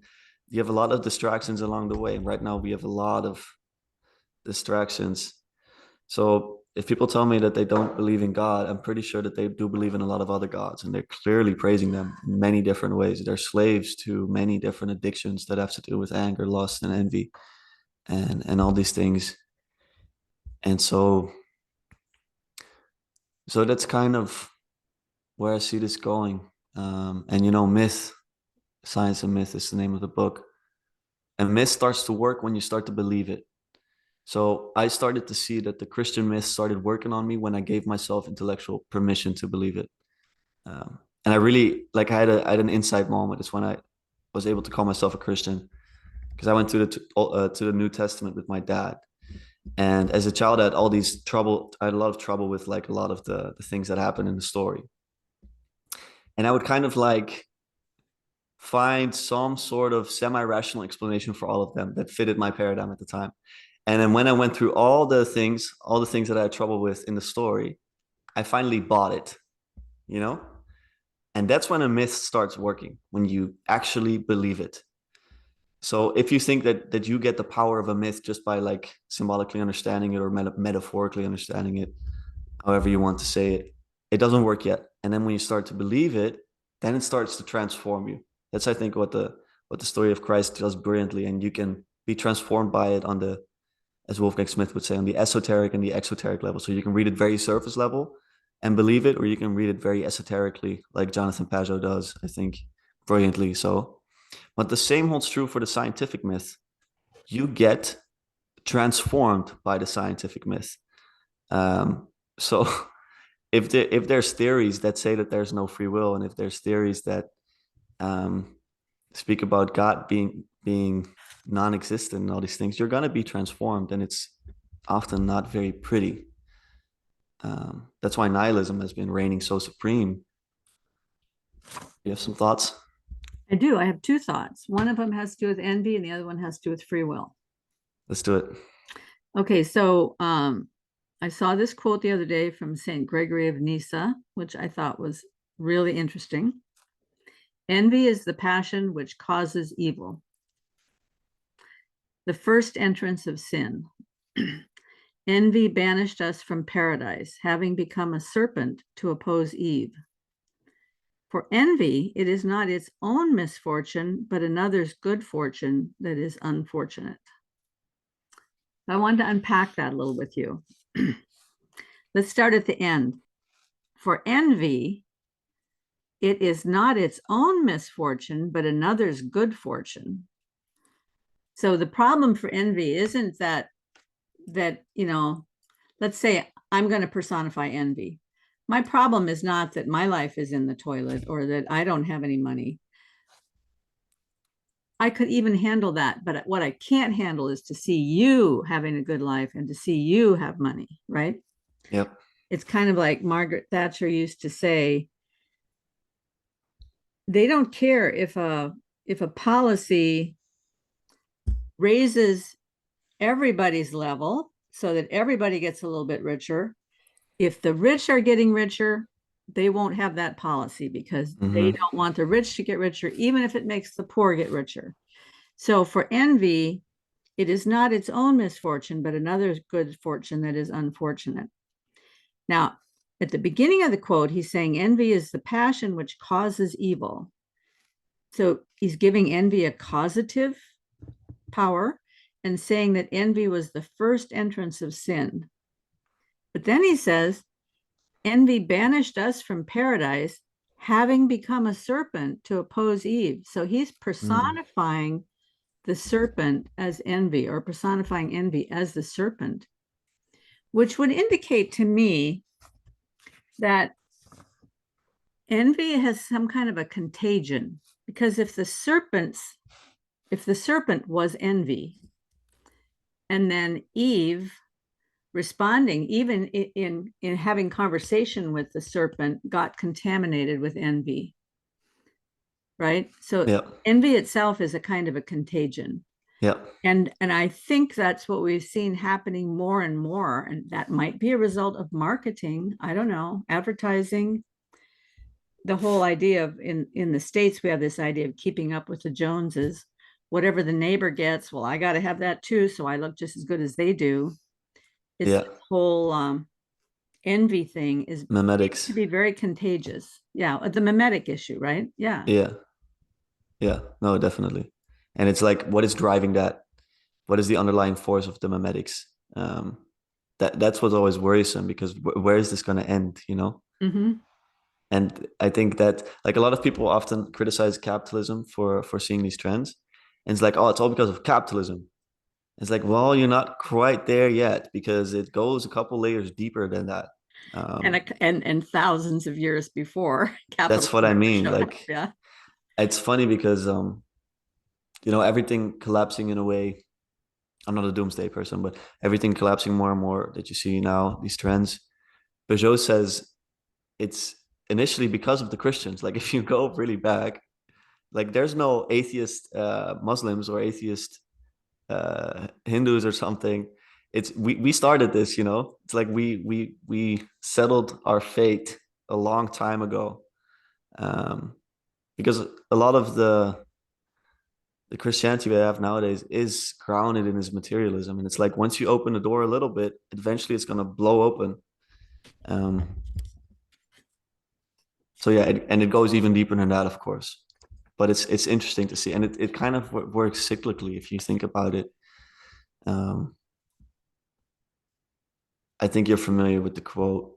you have a lot of distractions along the way. And right now we have a lot of distractions. So if people tell me that they don't believe in God, I'm pretty sure that they do believe in a lot of other gods, and they're clearly praising them in many different ways. They're slaves to many different addictions that have to do with anger, lust, and envy, and all these things. And so So that's kind of where I see this going. And you know, myth, Science and Myth is the name of the book. And myth starts to work when you start to believe it. So I started to see that the Christian myth started working on me when I gave myself intellectual permission to believe it. And I really like I had an insight moment. It's when I was able to call myself a Christian because I went to the New Testament with my dad. And as a child, I had all these trouble. I had a lot of trouble with like a lot of the things that happened in the story. And I would kind of like find some sort of semi-rational explanation for all of them that fitted my paradigm at the time. And then when I went through all the things that I had trouble with in the story, I finally bought it, you know? And that's when a myth starts working, when you actually believe it. So if you think that you get the power of a myth just by like symbolically understanding it or metaphorically understanding it, however you want to say it, it doesn't work yet. And then when you start to believe it, then it starts to transform you. That's I think what the story of Christ does brilliantly, and you can be transformed by it on the, as Wolfgang Smith would say, on the esoteric and the exoteric level. So you can read it very surface level and believe it, or you can read it very esoterically, like Jonathan Pageau does, I think, brilliantly. So, but the same holds true for the scientific myth. You get transformed by the scientific myth. So if there's theories that say that there's no free will, and if there's theories that um, speak about God being non-existent and all these things, you're gonna be transformed, and it's often not very pretty. That's why nihilism has been reigning so supreme. You have some thoughts? I do. I have two thoughts. One of them has to do with envy, and the other one has to do with free will. Let's do it. Okay, so I saw this quote the other day from St. Gregory of Nyssa, which I thought was really interesting. Envy is the passion which causes evil, the first entrance of sin. Envy banished us from paradise, having become a serpent to oppose Eve. For envy, it is not its own misfortune, but another's good fortune that is unfortunate. I wanted to unpack that a little with you. Let's start at the end. For envy, it is not its own misfortune, but another's good fortune. So the problem for envy isn't that, let's say I'm going to personify envy. My problem is not that my life is in the toilet or that I don't have any money. I could even handle that, but what I can't handle is to see you having a good life and to see you have money, right? Yep. It's kind of like Margaret Thatcher used to say, they don't care if a policy raises everybody's level so that everybody gets a little bit richer. If the rich are getting richer, they won't have that policy because they don't want the rich to get richer, even if it makes the poor get richer. So for envy, it is not its own misfortune, but another's good fortune that is unfortunate. Now, at the beginning of the quote, he's saying envy is the passion which causes evil. So he's giving envy a causative power and saying that envy was the first entrance of sin. But then he says, envy banished us from paradise, having become a serpent to oppose Eve. So he's personifying the serpent as envy, or personifying envy as the serpent, which would indicate to me that envy has some kind of a contagion, because if the serpent was envy, and then Eve responding, even in having conversation with the serpent, got contaminated with envy, right? So Yep. envy itself is a kind of a contagion. Yep. And I think that's what we've seen happening more and more, and that might be a result of marketing. I don't know, advertising. The whole idea of in the States, we have this idea of keeping up with the Joneses. Whatever the neighbor gets, well, I got to have that too, so I look just as good as they do. It's Yeah. this whole envy thing is to Mimetics. be very contagious. Yeah, the mimetic issue, right? Yeah. Yeah. Yeah. No, definitely. And it's like, what is driving that? What is the underlying force of the mimetics? that's what's always worrisome, because where is this going to end, you know? Hmm. And I think that like a lot of people often criticize capitalism for seeing these trends. And it's like, oh, it's all because of capitalism. It's like, well, you're not quite there yet, because it goes a couple layers deeper than that. Um, And thousands of years before that's what capitalism I ever mean. showed up. Like, Yeah. it's funny because everything collapsing in a way. I'm not a doomsday person, but everything collapsing more and more that you see now, these trends. Peugeot says it's initially because of the Christians. Like, if you go really back, like there's no atheist Muslims or atheist Hindus or something. It's we started this, you know. It's like we settled our fate a long time ago, um, because a lot of the Christianity we have nowadays is grounded in this materialism, and it's like once you open the door a little bit, eventually it's gonna blow open. Um, so yeah, and it goes even deeper than that, of course. But it's interesting to see, and it kind of works cyclically if you think about it. Um, I think you're familiar with the quote,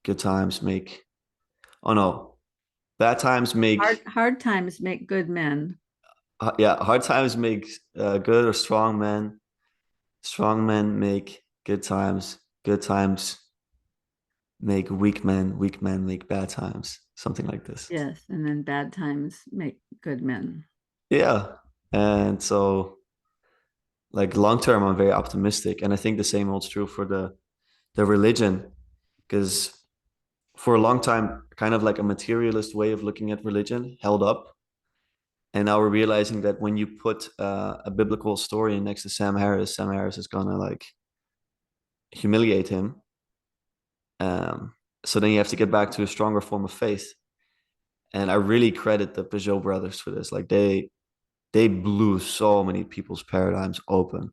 "Good times make." Oh no, bad times make. Hard times make good men. Yeah, hard times make good or strong men. Strong men make good times. Good times make weak men. Weak men make bad times. Something like this. Yes. And then bad times make good men. Yeah, and so like long term, I'm very optimistic, and I think the same holds true for the religion, because for a long time, kind of like a materialist way of looking at religion held up. And now we're realizing that when you put a biblical story next to Sam Harris is gonna like humiliate him. So then you have to get back to a stronger form of faith. And I really credit the Peugeot brothers for this. Like they blew so many people's paradigms open.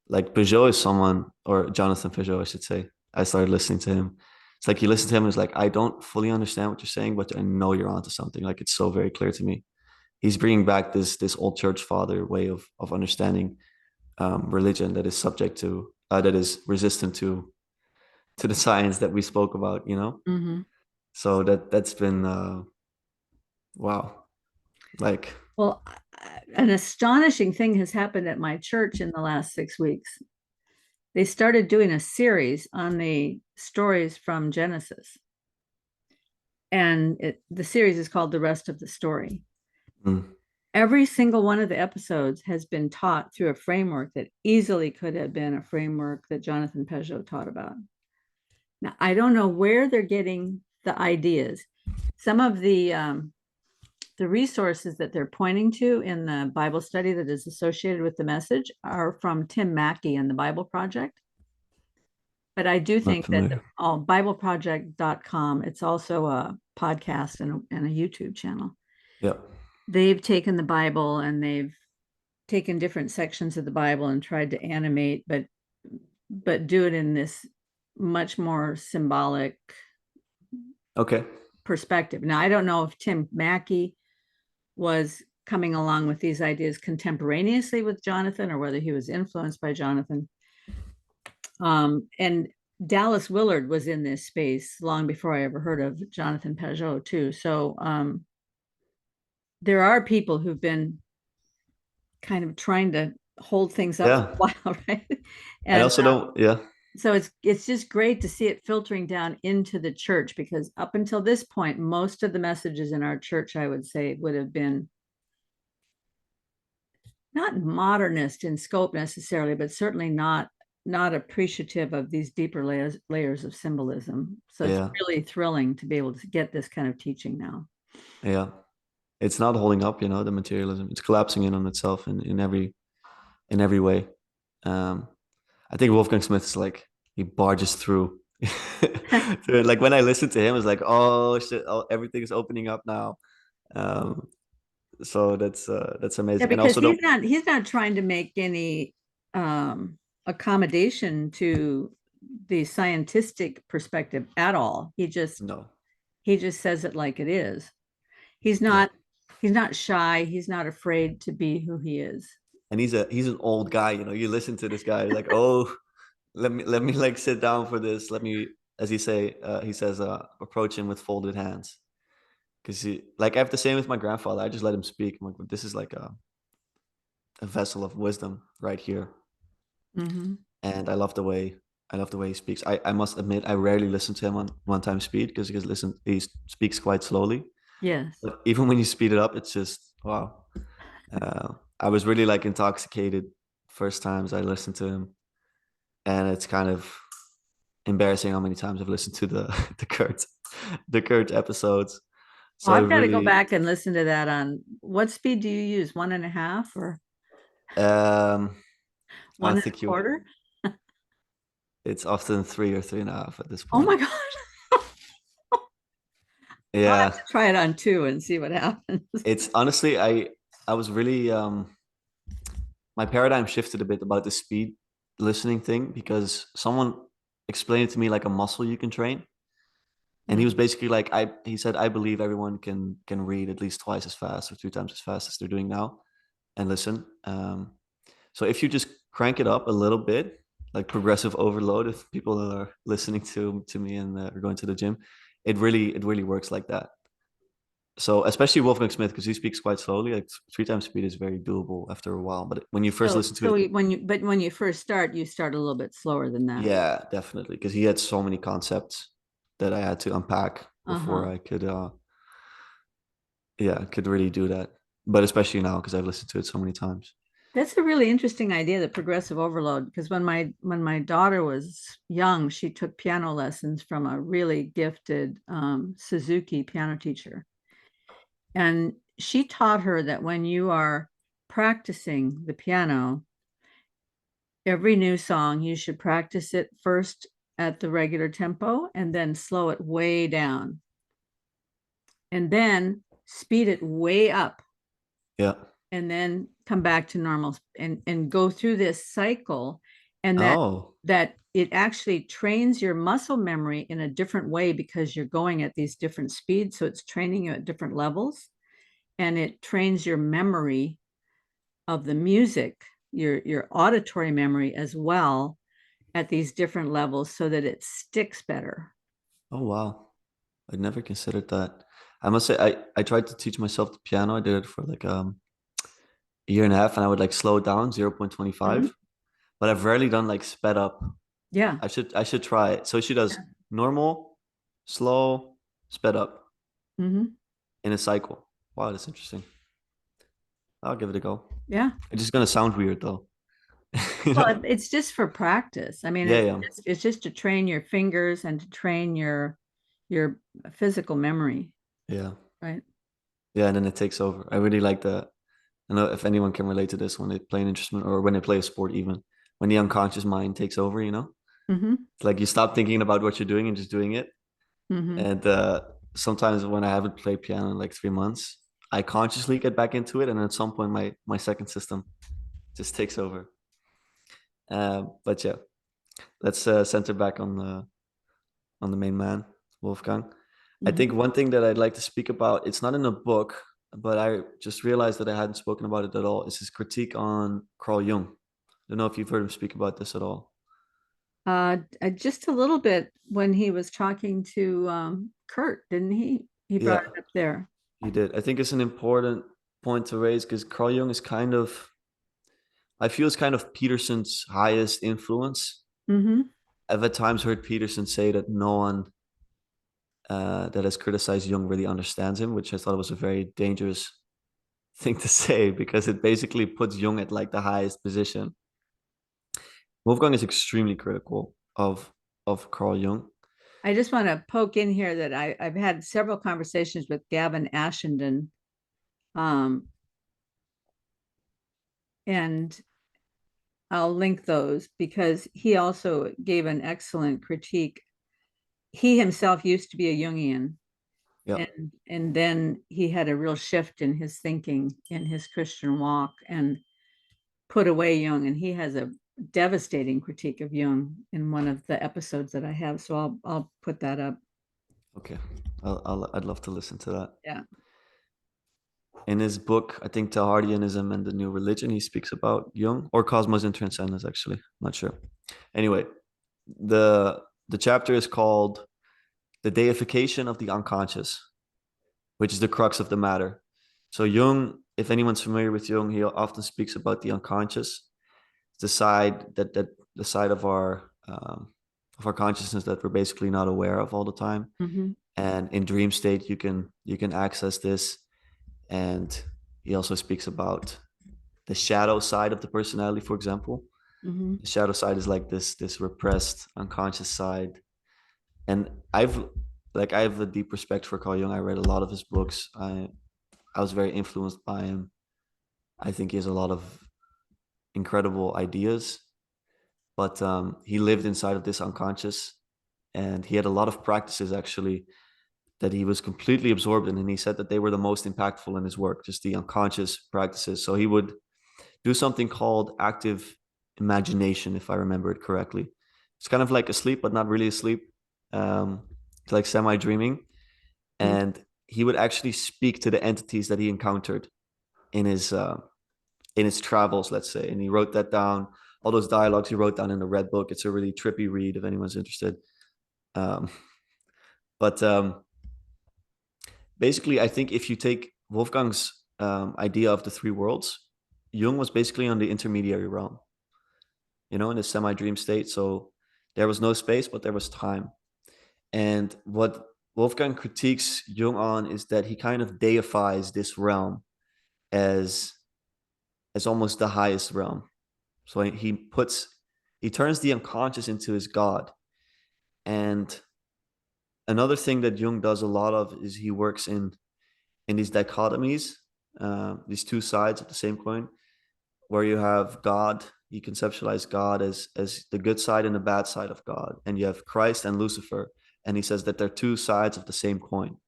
Like Peugeot is someone, or Jonathan Peugeot, I should say. I started listening to him. It's like you listen to him, and it's like, I don't fully understand what you're saying, but I know you're onto something. Like it's so very clear to me. He's bringing back this old church father way of understanding religion that is subject to that is resistant to the science that we spoke about. You know, Hmm. so that's been wow. Like, Well, an astonishing thing has happened at my church in the last 6 weeks. They started doing a series on the stories from Genesis. And the series is called The Rest of the Story. mm, Every single one of the episodes has been taught through a framework that easily could have been a framework that Jonathan Peugeot taught about. Now, I don't know where they're getting the ideas. Some of the resources that they're pointing to in the Bible study that is associated with the message are from Tim Mackey and the Bible Project. But I do not think that familiar. BibleProject.com, it's also a podcast and a YouTube channel. Yeah. They've taken the Bible and they've taken different sections of the Bible and tried to animate, but do it in this much more symbolic Okay. perspective. Now, I don't know if Tim Mackey was coming along with these ideas contemporaneously with Jonathan or whether he was influenced by Jonathan. And Dallas Willard was in this space long before I ever heard of Jonathan Peugeot, too. So there are people who've been kind of trying to hold things up for Yeah. a while, right? I And also don't. Yeah. so it's just great to see it filtering down into the church, because up until this point, most of the messages in our church, I would say, would have been not modernist in scope necessarily, but certainly not appreciative of these deeper layers of symbolism. So it's Yeah. really thrilling to be able to get this kind of teaching now. Yeah. It's not holding up, the materialism. It's collapsing in on itself in every way. Um, I think Wolfgang Smith is like he barges through. Like when I listen to him, it's like, oh shit, oh, everything is opening up now. Um, so that's Yeah, amazing. And because also don't he's not trying to make any accommodation to the scientistic perspective at all. no. He just says it like it is. He's Yeah. not he's not shy. He's not afraid to be who he is. And he's an old guy, you listen to this guy, like, oh, let me like sit down for this. Let me, as he says, approach him with folded hands. Because he, like, I have the same with my grandfather. I just let him speak. I'm like, this is like a vessel of wisdom right here. Hmm. And I love the way he speaks. I must admit, I rarely listen to him on one time speed because he speaks quite slowly. Yes. But even when you speed it up, it's just wow. I was really like intoxicated first times I listened to him, and it's kind of embarrassing how many times I've listened to the the Kurt episodes. Oh, So I I've got to go really back and listen to that on what speed do you use? One and a half or um one I and think a you quarter? it's often three or three and a half at this Oh point. my God. I'll have Yeah, to try it on two and see what happens. it's honestly I was really my paradigm shifted a bit about the speed listening thing because someone explained it to me like a muscle you can train. And he was Mhm. basically like, he said, I believe everyone can read at least twice as fast or three times as fast as they're doing now and listen. So if you just crank it up a little bit, like progressive overload, if people are listening to me and are going to the gym, it really works like that. So especially Wolfgang Smith, because he speaks quite slowly, like three times speed is very doable after a while. But when you first So, listen to so it, when you first start, you start a little bit slower than that. yeah, definitely, because he had so many concepts that I had to unpack before Uh-huh. I could yeah, could really do that. But especially now because I've listened to it so many times. That's a really interesting idea, the progressive overload, because when my daughter was young, she took piano lessons from a really gifted Suzuki piano teacher. And she taught her that when you are practicing the piano, every new song, you should practice it first at the regular tempo and then slow it way down and then speed it way up Yeah. and then come back to normal and go through this cycle, and Oh. that it actually trains your muscle memory in a different way because you're going at these different speeds, so it's training you at different levels, and it trains your memory of the music, your auditory memory as well, at these different levels so that it sticks better. Oh wow. I'd never considered that. I must say I tried to teach myself the piano. I did it for like a year and a half and I would like slow it down Mhm. 0.25. But I've rarely done like sped up. Yeah. I should try it. So she does normal, slow, sped up Hmm. in a cycle. Wow, that's interesting. I'll give it a go. Yeah. It's just gonna sound weird though. You Well, know? it's just for practice. I mean, Yeah, yeah. it's just to train your fingers and to train your physical memory, Yeah. right? Yeah, and then it takes over. I really like that. I know if anyone can relate to this when they play an instrument or when they play a sport, even when the unconscious mind takes over, you know, Hmm. it's like you stop thinking about what you're doing and just doing it. Hmm. And sometimes when I haven't played piano in like 3 months, I consciously get back into it, and at some point, my second system just takes over. But yeah, let's center back on the main man, Wolfgang. I think Hmm. one thing that I'd like to speak about, it's not in a book, but I just realized that I hadn't spoken about it at all, is his critique on Carl Jung. I don't know if you've heard him speak about this at all. Just a little bit when he was talking to Kurt, didn't he? He brought Yeah, it up there. he did. I think it's an important point to raise because Carl Jung is kind of, I feel, is kind of Peterson's highest influence. Hmm. I've at times heard Peterson say that no one that has criticized Jung really understands him, which I thought was a very dangerous thing to say because it basically puts Jung at like the highest position. Wolfgang is extremely critical of Carl Jung. I just want to poke in here that I've had several conversations with Gavin Ashenden, um, and I'll link those because he also gave an excellent critique. He himself used to be a Jungian, Yeah. and then he had a real shift in his thinking in his Christian walk and put away Jung. And he has a devastating critique of Jung in one of the episodes that I have. So I'll put that up. Okay. I'd love to listen to that. Yeah. In his book, I think Teilhardianism and the New Religion, he speaks about Jung or Cosmos and Transcendence, actually. I'm not sure. Anyway, The chapter is called "The Deification of the Unconscious," which is the crux of the matter. So Jung, if anyone's familiar with Jung, he often speaks about the unconscious, the side that the side of our consciousness that we're basically not aware of all the time. Mm-hmm. And in dream state, you can access this. And he also speaks about the shadow side of the personality, for example. Mm-hmm. The shadow side is like this repressed unconscious side. And I have a deep respect for Carl Jung. I read a lot of his books. I was very influenced by him. I think he has a lot of incredible ideas, but he lived inside of this unconscious, and he had a lot of practices actually that he was completely absorbed in, and he said that they were the most impactful in his work, just the unconscious practices. So he would do something called active imagination, if I remember it correctly. It's kind of like asleep, but not really asleep. It's like semi dreaming, and he would actually speak to the entities that he encountered in his travels, let's say, and he wrote that down. All those dialogues he wrote down in the red book. It's a really trippy read if anyone's interested. Um, but basically, I think if you take Wolfgang's idea of the three worlds, Jung was basically on the intermediary realm, in the semi-dream state. So there was no space, but there was time. And what Wolfgang critiques Jung on is that he kind of deifies this realm as almost the highest realm. So he turns the unconscious into his God. And another thing that Jung does a lot of is he works in these dichotomies, these two sides of the same coin, where you have God. You conceptualize God as the good side and the bad side of God, and you have Christ and Lucifer. And he says that they're two sides of the same coin.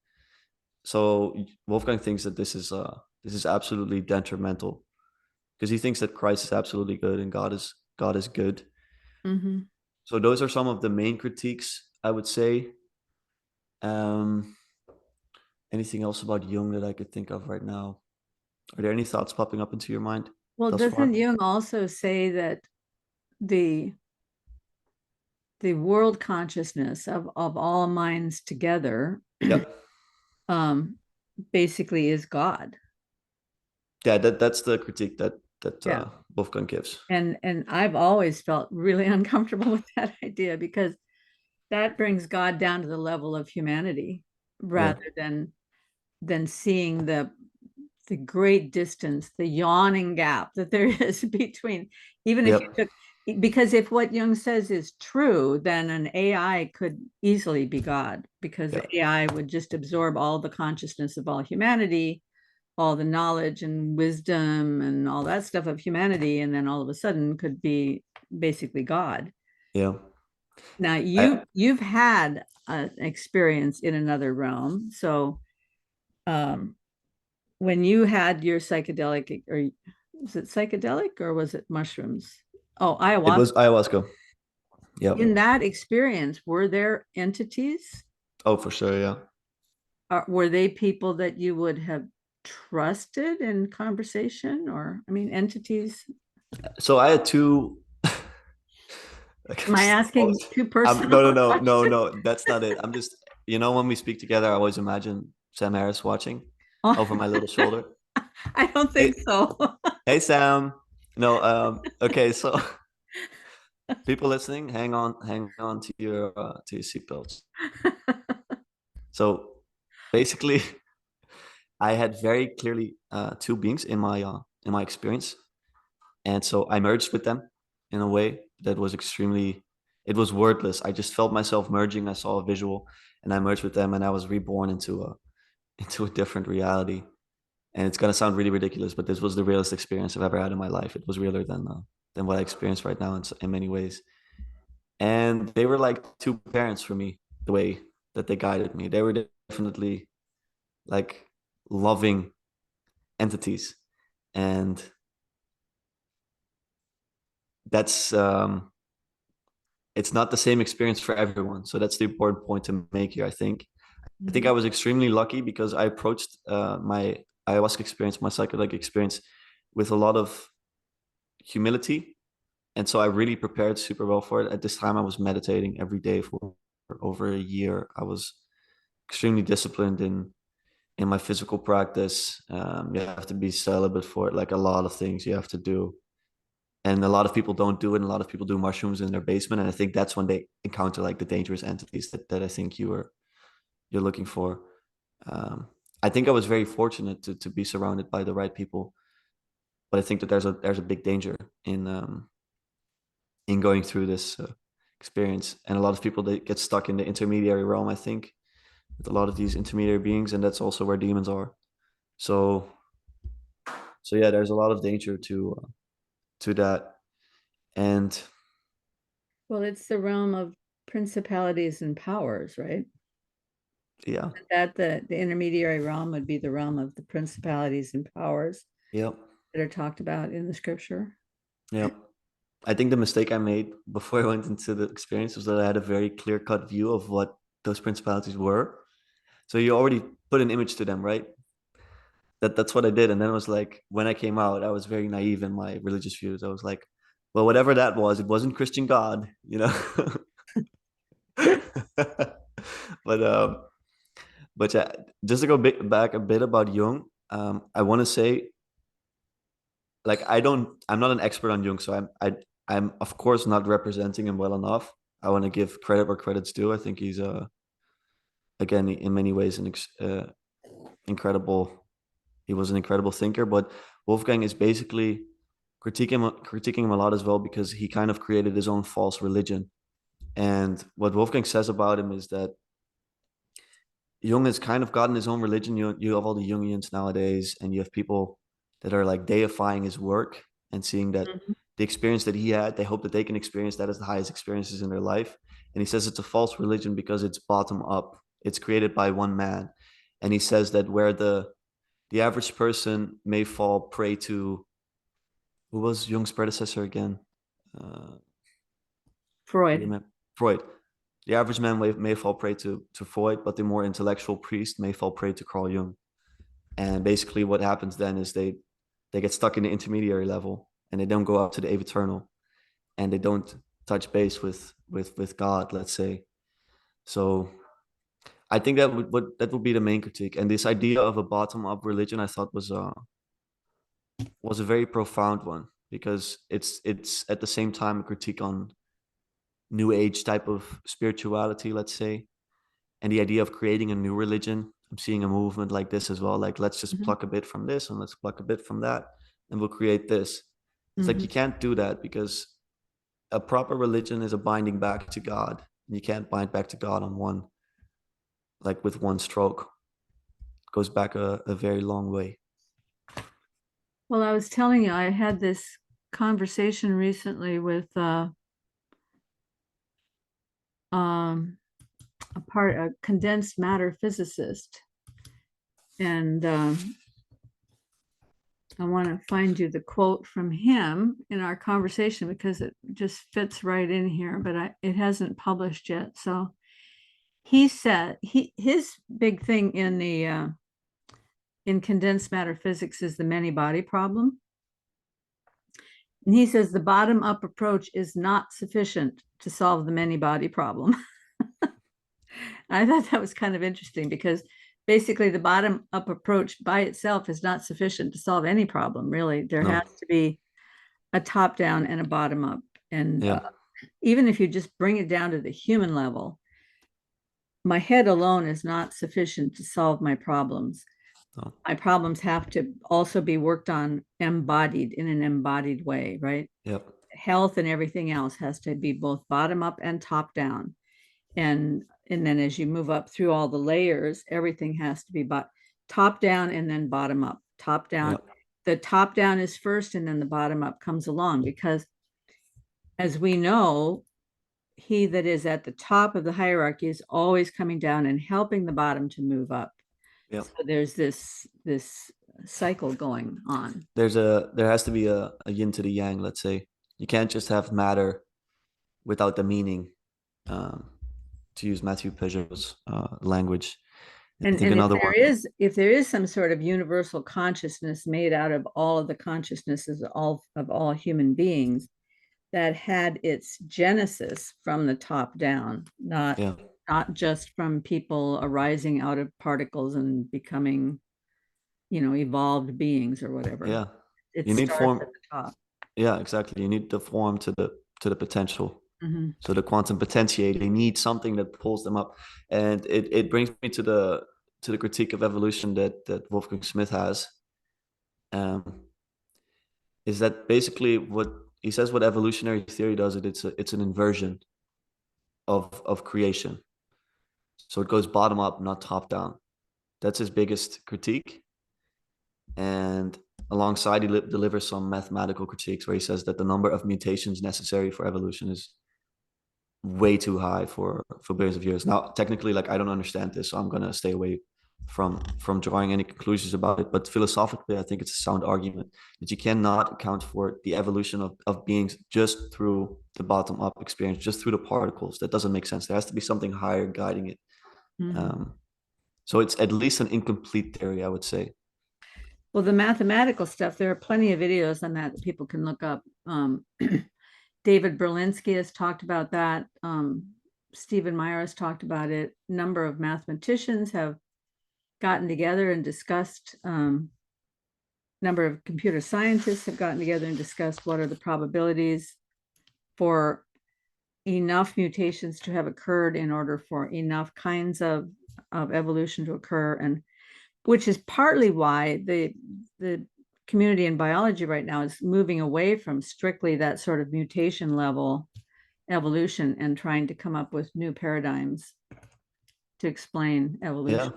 So Wolfgang thinks that this is absolutely detrimental because he thinks that Christ is absolutely good and God is good. Mm-hmm. So those are some of the main critiques, I would say. Um, Anything else about Jung that I could think of right now? Are there any thoughts popping up into your mind Well, thus doesn't far? Jung also say that the the world consciousness of all minds together Yep. um, basically is God? Yeah, that's the critique that Yeah. Wolfgang gives. And I've always felt really uncomfortable with that idea because that brings God down to the level of humanity Yeah. rather than seeing the great distance, the yawning gap that there is between, even if you Yep. took, because if what Jung says is true, then an AI could easily be God because Yep. the AI would just absorb all the consciousness of all humanity, all the knowledge and wisdom and all that stuff of humanity, and then all of a sudden could be basically God. Yeah. Now I you've had an experience in another realm, so um, when you had your psychedelic, or was it psychedelic or was it mushrooms? Oh, It ayahuasca. was ayahuasca. Yep. In that experience, were there entities? Oh, for sure. Yeah. Or were they people that you would have trusted in conversation? Or, I mean, entities? So I had two. Am I asking too personal No, no, a no, no, question? no. That's not it. I'm just, when we speak together, I always imagine Sam Harris watching over Oh, my little shoulder. I don't think Hey, so. hey, Sam. No. Okay. So people listening, hang on to your seatbelts. So basically, I had very clearly two beings in my experience, and so I merged with them in a way that was extremely. It was wordless. I just felt myself merging. I saw a visual, and I merged with them, and I was reborn into a into a different reality. And it's gonna sound really ridiculous, but this was the realest experience I've ever had in my life. It was realer than what I experience right now in many ways. And they were like two parents for me. The way that they guided me, they were definitely like loving entities, and that's it's not the same experience for everyone. So that's the important point to make here. I think I was extremely lucky because I approached my ayahuasca experience, my psychedelic experience, with a lot of humility And so I really prepared super well for it. At this time, I was meditating every day for over a year. I was extremely disciplined in my physical practice. You have to be celibate for it, like a lot of things you have to do. And a lot of people don't do it. And a lot of people do mushrooms in their basement. And I think that's when they encounter like the dangerous entities that I think you're looking for. Um, I think I was very fortunate to be surrounded by the right people, but I think that there's a big danger in going through this experience. And a lot of people, they get stuck in the intermediary realm, I think, with a lot of these intermediary beings, and that's also where demons are. So so yeah, there's a lot of danger to that. And Well, it's the realm of principalities and powers, right? yeah, That the intermediary realm would be the realm of the principalities and powers yep, that are talked about in the scripture. yep. I think the mistake I made before I went into the experience was that I had a very clear cut view of what those principalities were. So you already put an image to them, right? That's what I did. And then it was like when I came out, I was very naive in my religious views. I was like, well, whatever that was, it wasn't Christian God, you know. but yeah, just to go back a bit about Jung, I want to say, like, I'm not an expert on Jung, so I'm of course not representing him well enough. I want to give credit where credit's due. I think he's again, in many ways an incredible. He was an incredible thinker, but Wolfgang is basically critiquing him a lot as well because he kind of created his own false religion. And what Wolfgang says about him is that Jung has kind of gotten his own religion. You have all the Jungians nowadays, and you have people that are like deifying his work and seeing that Mhm. the experience that he had, they hope that they can experience that as the highest experiences in their life. And he says it's a false religion because it's bottom up. It's created by one man. And he says that where the average person may fall prey to, who was Jung's predecessor again? Uh, what do you Freud. mean? Freud. The average man may fall prey to Freud, but the more intellectual priest may fall prey to Carl Jung. And basically, what happens then is they get stuck in the intermediary level, and they don't go up to the eternal, and they don't touch base with God, let's say. So I think that would be the main critique. And this idea of a bottom up religion, I thought was a very profound one because it's at the same time a critique on new age type of spirituality, let's say, and the idea of creating a new religion. I'm seeing a movement like this as well. Like, let's just Mhm. pluck a bit from this and let's pluck a bit from that, and we'll create this. It's like Mhm. you can't do that because a proper religion is a binding back to God. You can't bind back to God on one, like with one stroke. It goes back a very long way. Well, I was telling you, I had this conversation recently with um, a condensed matter physicist, and I want to find you the quote from him in our conversation because it just fits right in here, but it hasn't published yet. So he said his big thing in condensed matter physics is the many body problem. And he says the bottom up approach is not sufficient to solve the many body problem. I thought that was kind of interesting because basically the bottom up approach by itself is not sufficient to solve any problem, really. There No. has to be a top down and a bottom up. And Yeah. even if you just bring it down to the human level, my head alone is not sufficient to solve my problems. No. My problems have to also be worked on embodied in an embodied way, right? Yep. Health and everything else has to be both bottom up and top down. And then as you move up through all the layers, everything has to be top down and then bottom up. Top down. Yep. The top down is first and then the bottom up comes along because as we know, he that is at the top of the hierarchy is always coming down and helping the bottom to move up. Yep. So there's this cycle going on. There has to be a yin to the yang, let's say. You can't just have matter without the meaning, um, to use Matthew Peugeot's language. I think And another one. if there is some sort of universal consciousness made out of all of the consciousnesses of all human beings, that had its genesis from the top down, Yeah. not just from people arising out of particles and becoming, evolved beings or whatever. Yeah. It You need starts form. at the top. Yeah, exactly. You need the form to the potential. Mhm. So the quantum potentiate, they need something that pulls them up. And it brings me to the critique of evolution that Wolfgang Smith has. Um, is that basically what he says what evolutionary theory does, it's an inversion of creation. So it goes bottom up, not top down. That's his biggest critique. And alongside, he delivers some mathematical critiques where he says that the number of mutations necessary for evolution is way too high for billions of years. Now, technically, like I don't understand this, so I'm gonna stay away from drawing any conclusions about it. But philosophically, I think it's a sound argument that you cannot account for the evolution of beings just through the bottom up experience, just through the particles. That doesn't make sense. There has to be something higher guiding it. Mhm. Um, so it's at least an incomplete theory, I would say. Well, the mathematical stuff, there are plenty of videos on that people can look up. David Berlinski has talked about that. Stephen Meyer has talked about it. A number of mathematicians have gotten together and discussed, number of computer scientists have gotten together and discussed what are the probabilities for enough mutations to have occurred in order for enough kinds of evolution to occur, and which is partly why the community in biology right now is moving away from strictly that sort of mutation level evolution and trying to come up with new paradigms to explain Yeah, evolution.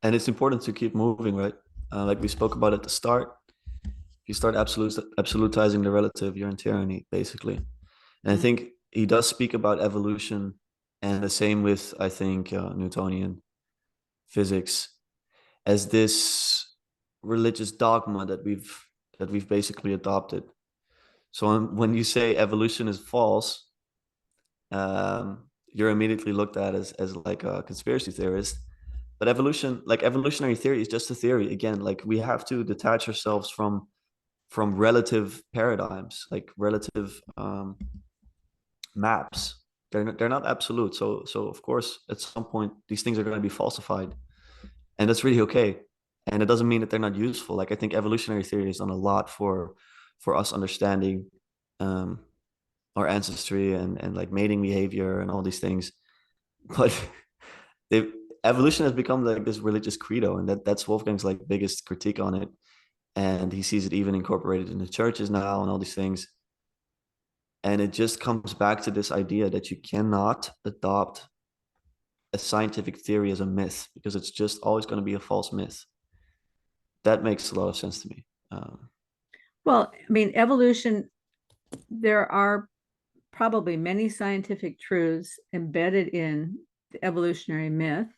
and it's important to keep moving, right? Like we spoke about at the start, if you start absolutizing the relative, you're in tyranny, basically. And I Mm. think he does speak about evolution, and the same with, I think, Newtonian physics as this religious dogma that we've basically adopted. So when you say evolution is false, you're immediately looked at as like a conspiracy theorist. But evolution, like evolutionary theory, is just a theory. Again, like we have to detach ourselves from relative paradigms, like relative maps. They're not absolute. So of course, at some point, these things are going to be falsified, and that's really okay. And it doesn't mean that they're not useful. Like I think evolutionary theory has done a lot for us understanding um, our ancestry and like mating behavior and all these things. But they evolution has become like this religious credo, and that's Wolfgang's like biggest critique on it. And he sees it even incorporated in the churches now and all these things. And it just comes back to this idea that you cannot adopt a scientific theory as a myth because it's just always going to be a false myth. That makes a lot of sense to me. Well, I mean, evolution, there are probably many scientific truths embedded in the evolutionary myth,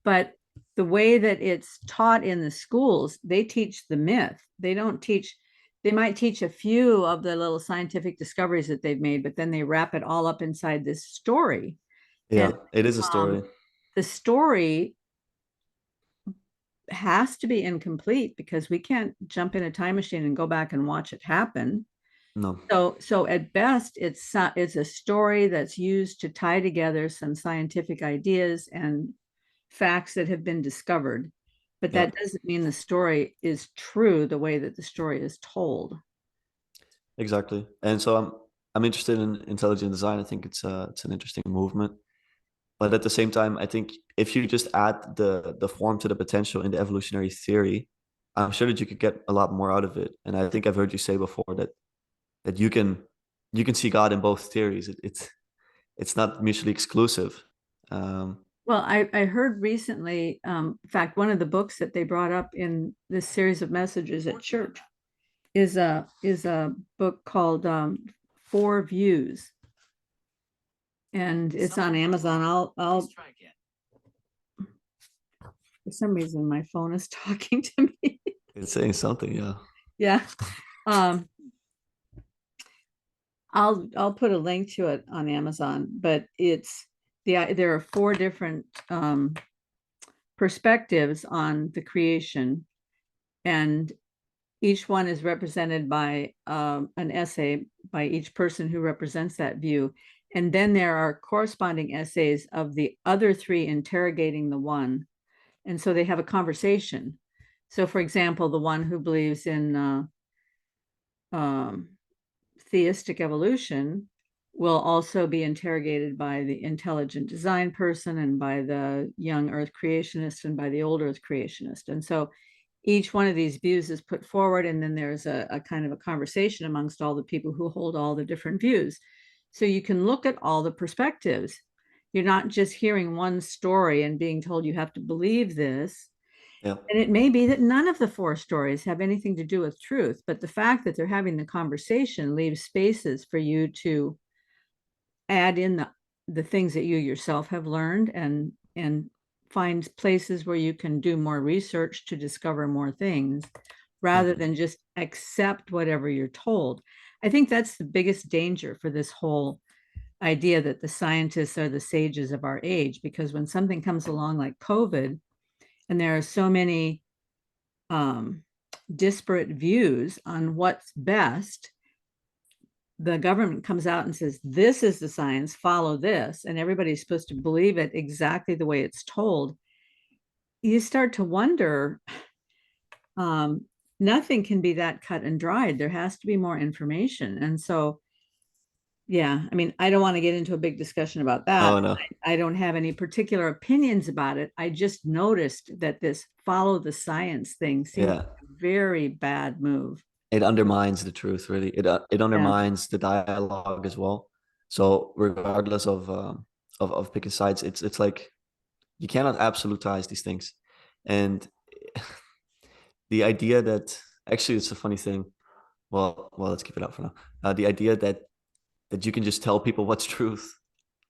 but the way that it's taught in the schools, they teach the myth. They don't teach, they might teach a few of the little scientific discoveries that they've made, but then they wrap it all up inside this story. And Yeah, it is a story. the story has to be incomplete because we can't jump in a time machine and go back and watch it happen. No. So at best, it's a story that's used to tie together some scientific ideas and facts that have been discovered. But Yeah, that doesn't mean the story is true the way that the story is told. exactly. And so I'm interested in intelligent design. I think it's an interesting movement. But at the same time, I think if you just add the form to the potential in the evolutionary theory, I'm sure that you could get a lot more out of it. And I think I've heard you say before that you can see God in both theories. It's not mutually exclusive. Um, Well, I heard recently, in fact, one of the books that they brought up in this series of messages at church is a book called Four Views, and it's on Amazon. I'll for some reason my phone is talking to me. it's saying something, yeah. Yeah. Um, I'll put a link to it on Amazon, but there are four different perspectives on the creation, and Each one is represented by an essay by each person who represents that view. And then there are corresponding essays of the other three interrogating the one. And so they have a conversation. So, for example, the one who believes in um, theistic evolution will also be interrogated by the intelligent design person and by the young earth creationist and by the old earth creationist. And so each one of these views is put forward, and then there's a kind of a conversation amongst all the people who hold all the different views. So you can look at all the perspectives. You're not just hearing one story and being told you have to believe this. Yeah. And it may be that none of the four stories have anything to do with truth, but the fact that they're having the conversation leaves spaces for you to add in the things that you yourself have learned, and find places where you can do more research to discover more things rather Mhm. than just accept whatever you're told. I think that's the biggest danger for this whole idea that the scientists are the sages of our age, because when something comes along like COVID and there are so many um, disparate views on what's best, the government comes out and says, this is the science, follow this, and everybody's supposed to believe it exactly the way it's told. You start to wonder, um, nothing can be that cut and dried. There has to be more information. And so, yeah, I mean, I don't want to get into a big discussion about that. Oh no. I don't have any particular opinions about it. I just noticed that this follow the science thing seems Yeah. like a very bad move. It undermines the truth, really. It Yeah. undermines the dialogue as well. So regardless of picking sides, it's like you cannot absolutize these things. And the idea that actually it's a funny thing. Well, let's keep it out for now. The idea that you can just tell people what's truth,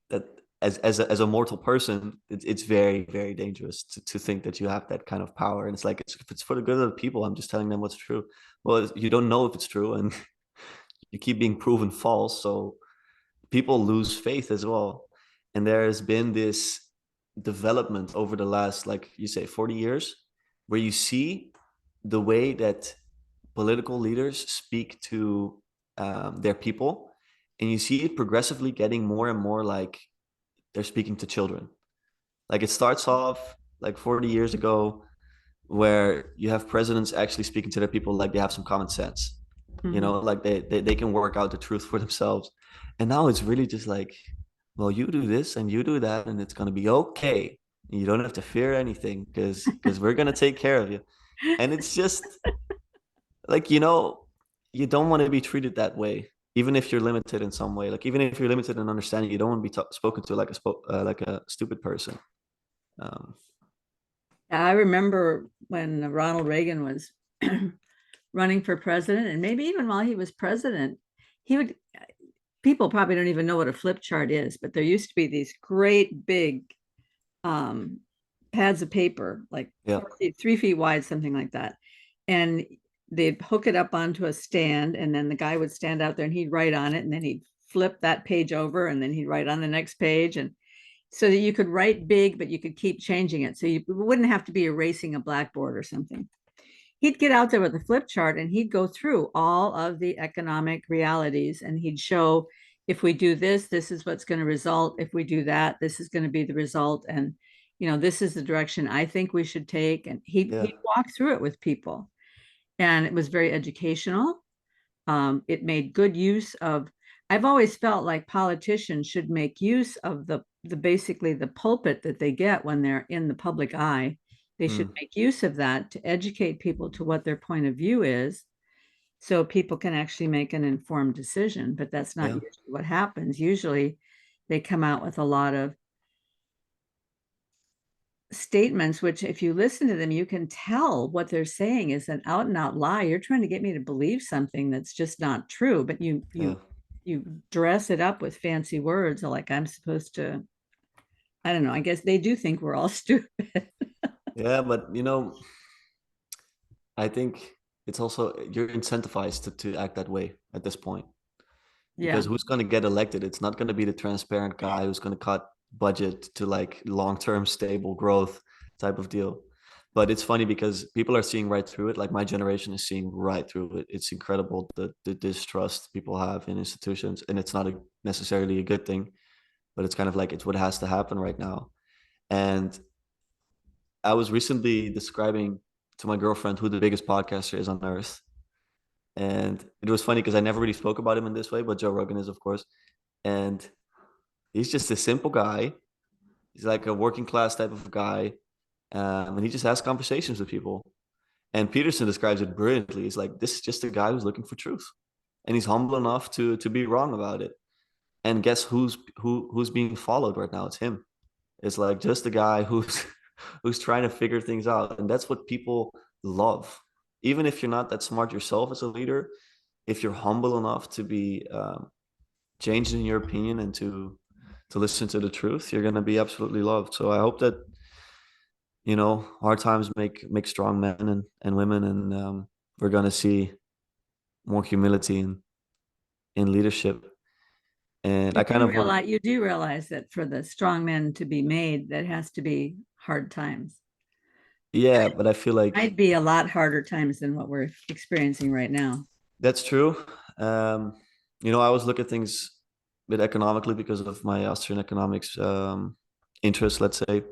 that as a mortal person, it's very, very dangerous to think that you have that kind of power. And it's like, if it's for the good of the people, I'm just telling them what's true. Well, you don't know if it's true, and you keep being proven false. So people lose faith as well. And there has been this development over the last, like you say, 40 years, where you see the way that political leaders speak to their people, and you see it progressively getting more and more like they're speaking to children. Like it starts off like 40 years ago, where you have presidents actually speaking to their people like they have some common sense, Mhm. like they can work out the truth for themselves. And now it's really just like, well, you do this and you do that, and it's going to be okay. You don't have to fear anything because we're going to take care of you. And it's just like, you don't want to be treated that way, even if you're limited in some way. Like even if you're limited in understanding, you don't want to be spoken to like like a stupid person. um, I remember when Ronald Reagan was running for president, and maybe even while he was president, he would, people probably don't even know what a flip chart is, but there used to be these great big um, pads of paper, like yeah, 3 feet wide, something like that. And they'd hook it up onto a stand, and then the guy would stand out there and he'd write on it, and then he'd flip that page over, and then he'd write on the next page. And so that you could write big, but you could keep changing it. So you wouldn't have to be erasing a blackboard or something. He'd get out there with a flip chart and he'd go through all of the economic realities, and he'd show, if we do this, this is what's going to result. If we do that, this is going to be the result. And, this is the direction I think we should take. And yeah, he'd walk through it with people. And it was very educational. It made good use of, I've always felt like politicians should make use of the basically the pulpit that they get when they're in the public eye. They should mm, make use of that to educate people to what their point of view is, so people can actually make an informed decision. But that's not yeah, usually what happens. Usually they come out with a lot of statements, which if you listen to them, you can tell what they're saying is an out and out lie. You're trying to get me to believe something that's just not true, but you yeah, you you dress it up with fancy words, like I'm supposed to, I don't know, I guess they do think we're all stupid. yeah. But I think it's also you're incentivized to act that way at this point, Yeah. because who's going to get elected? It's not going to be the transparent guy who's going to cut budget to like long-term stable growth type of deal. but it's funny because people are seeing right through it. Like my generation is seeing right through it. It's incredible the distrust people have in institutions, and it's not necessarily a good thing, but it's kind of like it's what has to happen right now. And I was recently describing to my girlfriend who the biggest podcaster is on earth. And it was funny because I never really spoke about him in this way, but Joe Rogan is, of course. And he's just a simple guy. He's like a working class type of guy. And he just has conversations with people. And Peterson describes it brilliantly. He's like, this is just a guy who's looking for truth. And he's humble enough to be wrong about it. And guess who's being followed right now? It's him. It's like just a guy who's who's trying to figure things out. And that's what people love. Even if you're not that smart yourself as a leader, if you're humble enough to be changing your opinion and to listen to the truth, you're gonna be absolutely loved. So I hope that hard times make strong men and women, and we're gonna see more humility in leadership. And I kind of want, You do realize that for the strong men to be made, that has to be hard times. yeah, but I feel like Might be a lot harder times than what we're experiencing right now. that's true. Um, I always look at things a bit economically because of my Austrian economics interest, let's say.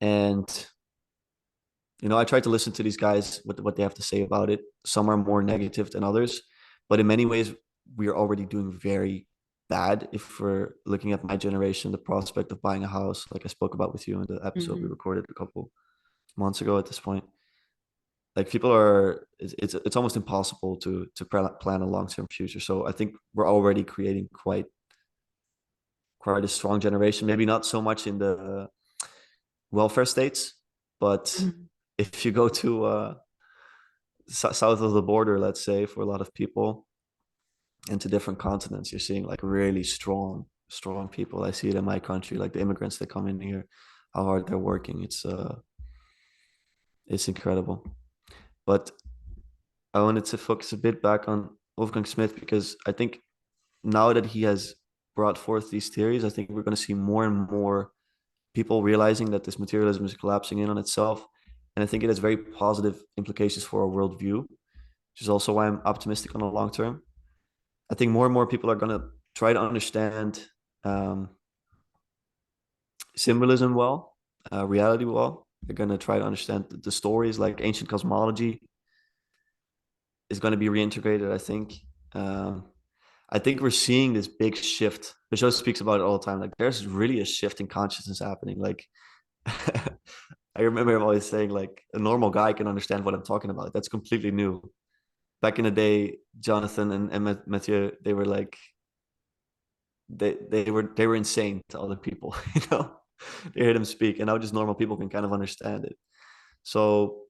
And I try to listen to these guys, what they have to say about it. Some are more negative than others, but in many ways, we are already doing very bad if we're looking at my generation, the prospect of buying a house, like I spoke about with you in the episode we Mhm. recorded a couple months ago at this point. Like people are, it's almost impossible to plan a long-term future. So I think we're already creating quite a strong generation. Maybe not so much in the welfare states, but Mhm. if you go to south of the border, let's say, for a lot of people, into different continents, you're seeing like really strong people. I see it in my country, like the immigrants that come in here, how hard they're working. It's incredible. But I wanted to focus a bit back on Wolfgang Smith because I think now that he has brought forth these theories, I think we're going to see more and more people realizing that this materialism is collapsing in on itself. And I think it has very positive implications for our worldview, which is also why I'm optimistic on the long term. I think more and more people are going to try to understand um, symbolism well, reality well. They're going to try to understand the stories, like ancient cosmology is going to be reintegrated, I think. Um, I think we're seeing this big shift. The show speaks about it all the time. Like there's really a shift in consciousness happening. Like I remember him always saying, like, a normal guy can understand what I'm talking about. That's completely new. Back in the day, Jonathan and Mathieu, they were like they were insane to other people, They heard him speak, and now just normal people can kind of understand it. So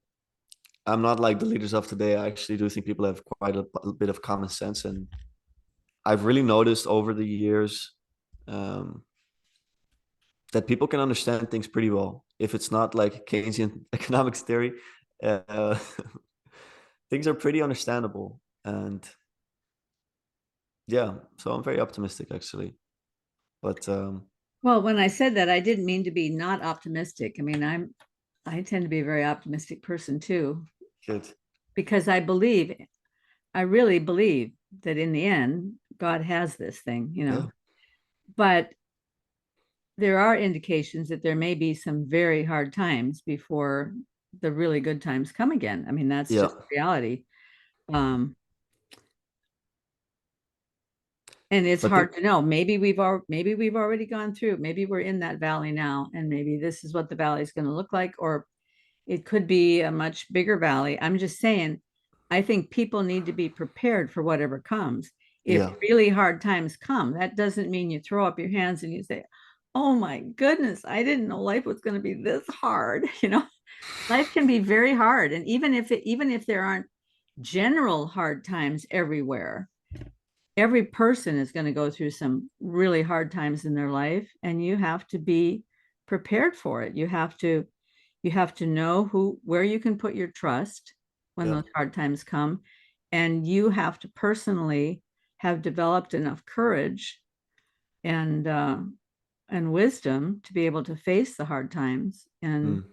I'm not like the leaders of today. I actually do think people have quite a bit of common sense, and I've really noticed over the years um, that people can understand things pretty well. If it's not like Keynesian economics theory, uh, things are pretty understandable. And yeah, so I'm very optimistic actually. But Well, when I said that, I didn't mean to be not optimistic. I mean, I tend to be a very optimistic person too, good. because I really believe that in the end, God has this thing. Yeah. But there are indications that there may be some very hard times before the really good times come again. I mean, that's Yeah. just reality. Um, and it's So I think, hard to know. Maybe we've already gone through. Maybe we're in that valley now, and maybe this is what the valley is going to look like, or it could be a much bigger valley. I'm just saying, I think people need to be prepared for whatever comes. If yeah. really hard times come, that doesn't mean you throw up your hands and you say, "Oh my goodness, I didn't know life was going to be this hard." Life can be very hard, and even if there aren't general hard times everywhere, every person is going to go through some really hard times in their life, and you have to be prepared for it. You have to know where you can put your trust when Yeah. those hard times come, and you have to personally have developed enough courage and wisdom to be able to face the hard times and Mm.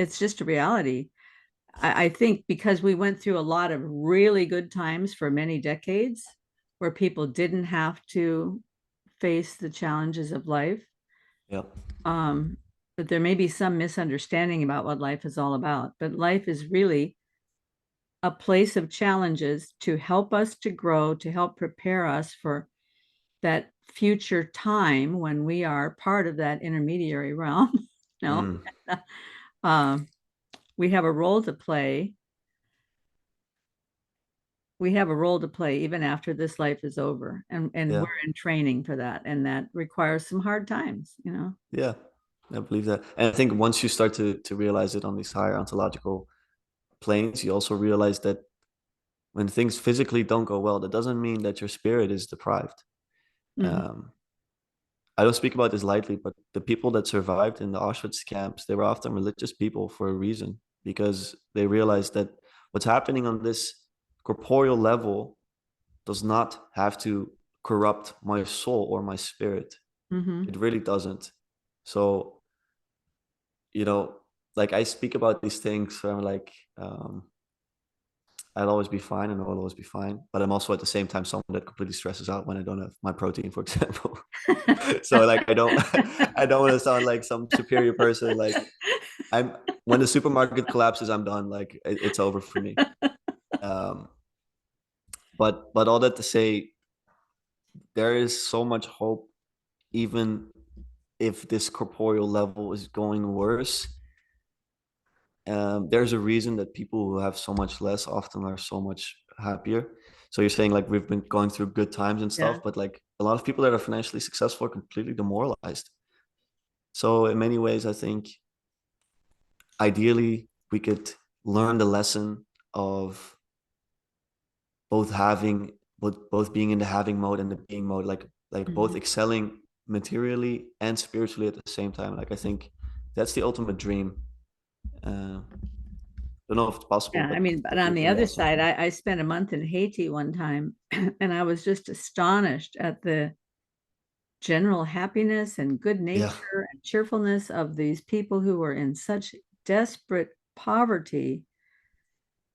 it's just a reality. I think because we went through a lot of really good times for many decades where people didn't have to face the challenges of life. Yep. Um, but there may be some misunderstanding about what life is all about. But life is really a place of challenges to help us to grow, to help prepare us for that future time when we are part of that intermediary realm. No, Mm, um, we have a role to play. We have a role to play even after this life is over, and yeah. we're in training for that, and that requires some hard times, you know. Yeah. I believe that. And I think once you start to realize it on these higher ontological planes, you also realize that when things physically don't go well, that doesn't mean that your spirit is deprived. Mhm. Um, I don't speak about this lightly, but the people that survived in the Auschwitz camps, they were often religious people for a reason, because they realized that what's happening on this corporeal level does not have to corrupt my soul or my spirit. Mhm. It really doesn't. So, you know, like I speak about these things, so I'm like, I'll always be fine and I'll always be fine. But I'm also at the same time someone that completely stresses out when I don't have my protein, for example. So like I don't I don't want to sound like some superior person. Like I'm when the supermarket collapses, I'm done. Like it's over for me. Um, but all that to say, there is so much hope, even if this corporeal level is going worse. There's a reason that people who have so much less often are so much happier. So you're saying like we've been going through good times and Yeah. stuff, but like a lot of people that are financially successful are completely demoralized. So in many ways, I think ideally we could learn the lesson of both having both being in the having mode and the being mode, like both Mhm. excelling materially and spiritually at the same time. Like I think that's the ultimate dream. Don't know if it's possible, Yeah, but I mean, but that'd be on the pretty other awesome. side, I spent a month in Haiti one time, and I was just astonished at the general happiness and good Yeah, nature and cheerfulness of these people who were in such desperate poverty.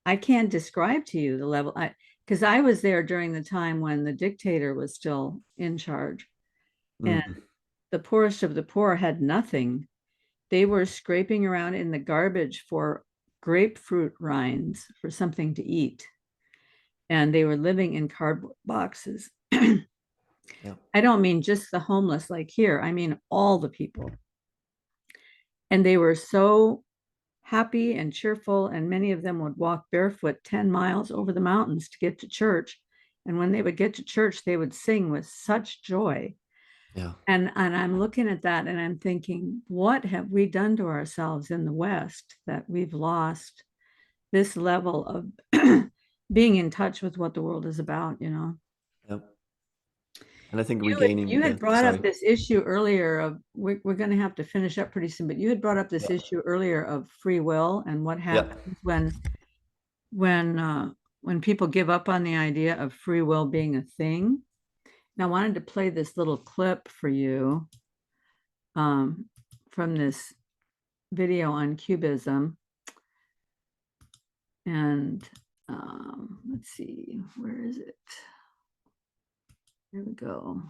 I can't describe to you the level. Because I was there during the time when the dictator was still in charge, and mm, the poorest of the poor had nothing. They were scraping around in the garbage for grapefruit rinds for something to eat, and they were living in cardboard boxes. yeah, I don't mean just the homeless like here, I mean all the people. And they were so happy and cheerful, and many of them would walk barefoot 10 miles over the mountains to get to church. And when they would get to church, they would sing with such joy. yeah, And I'm looking at that and I'm thinking, what have we done to ourselves in the West that we've lost this level of being in touch with what the world is about, you know? yeah. And I think You regaining, had yeah, brought up sorry. this issue earlier of we're going to have to finish up pretty soon, but you had brought up this Yeah, issue earlier of free will and what yeah, happens when when people give up on the idea of free will being a thing. Now, I wanted to play this little clip for you um, from this video on cubism, and let's see, where is it? There we go.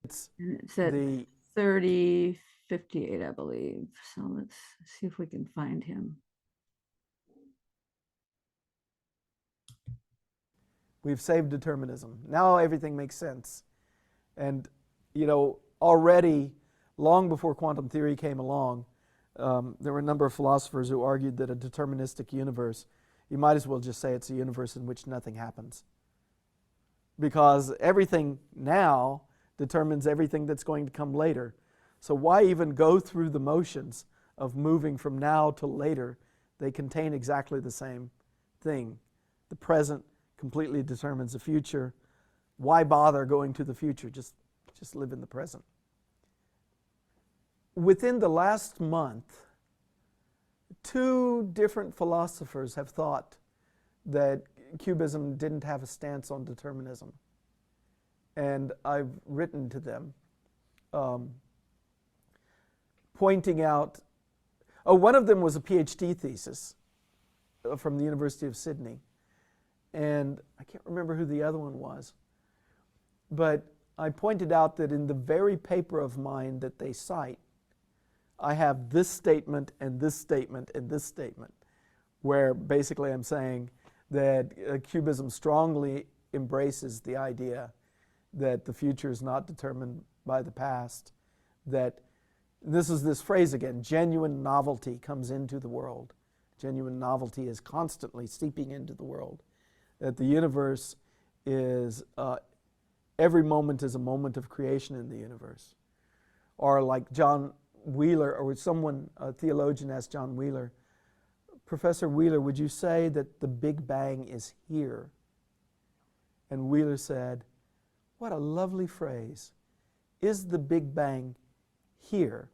It's And it's at the 3058, I believe. So let's see if we can find him. we've saved determinism. Now everything makes sense. And, already long before quantum theory came along, there were a number of philosophers who argued that a deterministic universe, you might as well just say it's a universe in which nothing happens. Because everything now determines everything that's going to come later. So why even go through the motions of moving from now to later? They contain exactly the same thing. The present completely determines the future. Why bother going to the future? Just live in the present. Within the last month, two different philosophers have thought that Cubism didn't have a stance on determinism. And I've written to them, pointing out Oh, one of them was a PhD thesis from the University of Sydney. And I can't remember who the other one was. But I pointed out that in the very paper of mine that they cite, I have this statement and this statement and this statement, where basically I'm saying that Cubism strongly embraces the idea that the future is not determined by the past, that this is this phrase again, genuine novelty comes into the world. Genuine novelty is constantly seeping into the world. That the universe is, every moment is a moment of creation in the universe. Or like John Wheeler, or someone, a theologian asked John Wheeler, Professor Wheeler, would you say that the Big Bang is here? And Wheeler said, what a lovely phrase. Is the Big Bang here?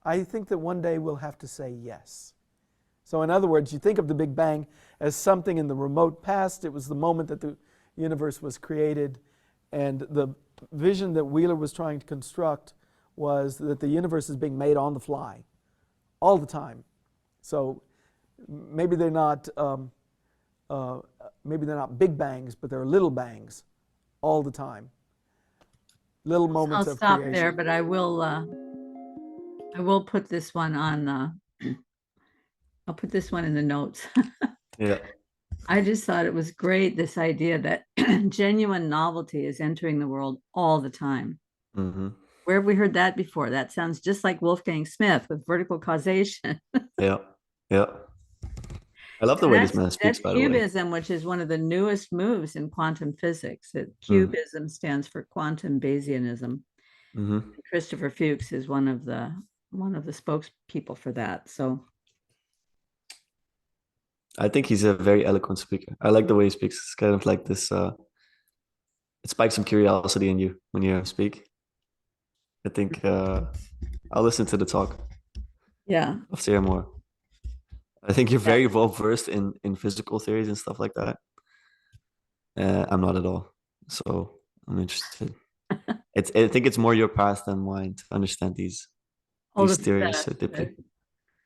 I think that one day we'll have to say yes. So in other words, you think of the Big Bang as something in the remote past. It was the moment that the universe was created. And the vision that Wheeler was trying to construct was that the universe is being made on the fly all the time. So maybe they're not big bangs, but they're little bangs all the time. Little moments I'll of stop creation. there, but I will put this one on. I'll put this one in the notes. Yeah. I just thought it was great, this idea that genuine novelty is entering the world all the time. Mm-hmm. Where have we heard that before? That sounds just like Wolfgang Smith with vertical causation. Yeah. Yeah. I love the way this man speaks, That's by the way. Cubism, which is one of the newest moves in quantum physics. Cubism stands for quantum Bayesianism. Mm-hmm. Christopher Fuchs is one of the spokespeople for that. So I think he's a very eloquent speaker. I like the way he speaks. It's kind of like this, it spikes some curiosity in you when you speak. I think I'll listen to the talk. yeah. I'll hear more. I think you're very well versed in physical theories and stuff like that. I'm not at all. So I'm interested. I think it's more your path than mine to understand these theories so deeply.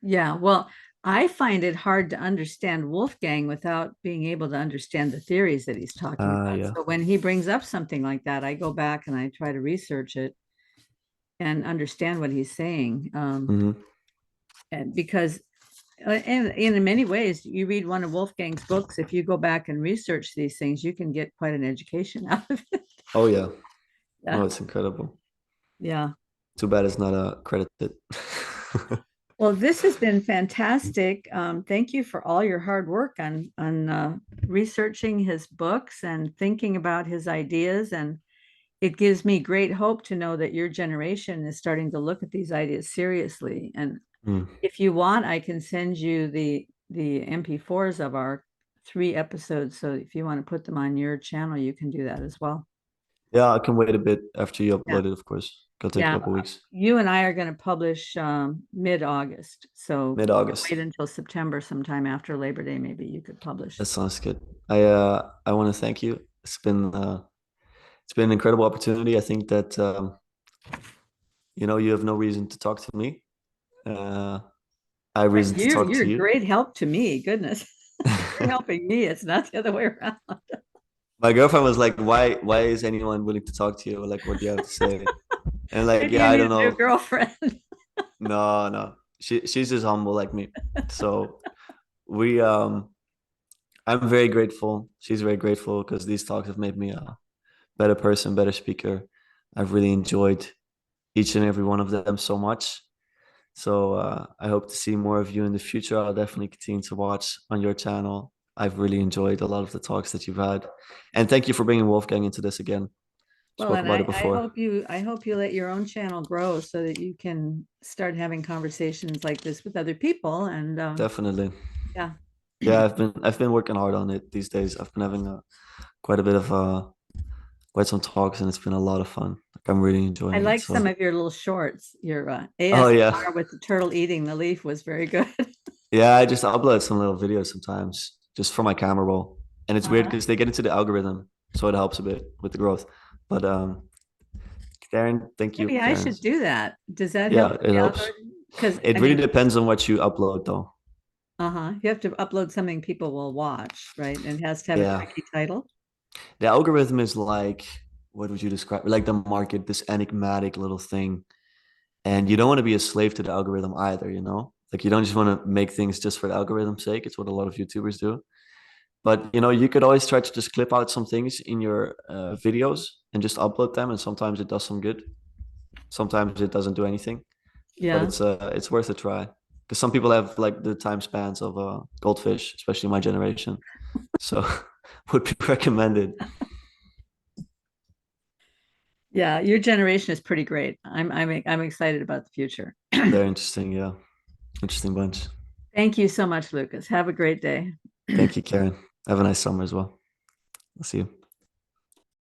Yeah, well, I find it hard to understand Wolfgang without being able to understand the theories that he's talking about. Yeah. So when he brings up something like that, I go back and I try to research it and understand what he's saying. And because, and in many ways, you read one of Wolfgang's books, if you go back and research these things, you can get quite an education out of it. Oh yeah. Yeah. Oh, it's incredible. Yeah. Too bad it's not accredited. Well, this has been fantastic. Thank you for all your hard work on researching his books and thinking about his ideas. And it gives me great hope to know that your generation is starting to look at these ideas seriously. And if you want, I can send you the MP4s of our 3 episodes. So if you want to put them on your channel, you can do that as well. Yeah, I can wait a bit after you upload it, of course. It'll take a couple weeks. You and I are going to publish mid-August. So mid-August. Wait until September, sometime after Labor Day, maybe you could publish. That sounds good. I want to thank you. It's been an incredible opportunity. I think that you have no reason to talk to me. I have reason to talk to you. You're a great help to me. Goodness, you're helping me. It's not the other way around. My girlfriend was like, "Why is anyone willing to talk to you? Like, what do you have to say?" And like, Maybe yeah, I don't know. Your girlfriend. No. She's just humble like me. So we I'm very grateful. She's very grateful because these talks have made me a better person, better speaker. I've really enjoyed each and every one of them so much. So I hope to see more of you in the future. I'll definitely continue to watch on your channel. I've really enjoyed a lot of the talks that you've had. And thank you for bringing Wolfgang into this again. Well, and I hope you let your own channel grow so that you can start having conversations like this with other people. And definitely. Yeah. Yeah, I've been working hard on it these days. I've been having quite some talks, and it's been a lot of fun. Like, I'm really enjoying it. I like some of your little shorts. Your ASMR with the turtle eating the leaf was very good. Yeah, I just upload some little videos sometimes just for my camera roll. And it's weird because they get into the algorithm, so it helps a bit with the growth. But Karen, thank you. Maybe Karen. I should do that. Does that help? help? Yeah, it helps. Because It I really mean, depends on what you upload, though. you have to upload something people will watch, right? And it has to have a Yeah. tricky title. The algorithm is like, what would you describe? Like the market, this enigmatic little thing. And you don't want to be a slave to the algorithm either, you know? Like you don't just want to make things just for the algorithm's sake. It's what a lot of YouTubers do. But you know, you could always try to just clip out some things in your videos and just upload them. And sometimes it does some good. Sometimes it doesn't do anything. But Yeah. it's worth a try. Because some people have like the time spans of a goldfish, especially my generation. So would be recommended. Yeah, your generation is pretty great. I'm excited about the future. They're interesting, yeah. Interesting bunch. Thank you so much, Lucas. Have a great day. Thank you, Karen. Have a nice summer as well. I'll see you.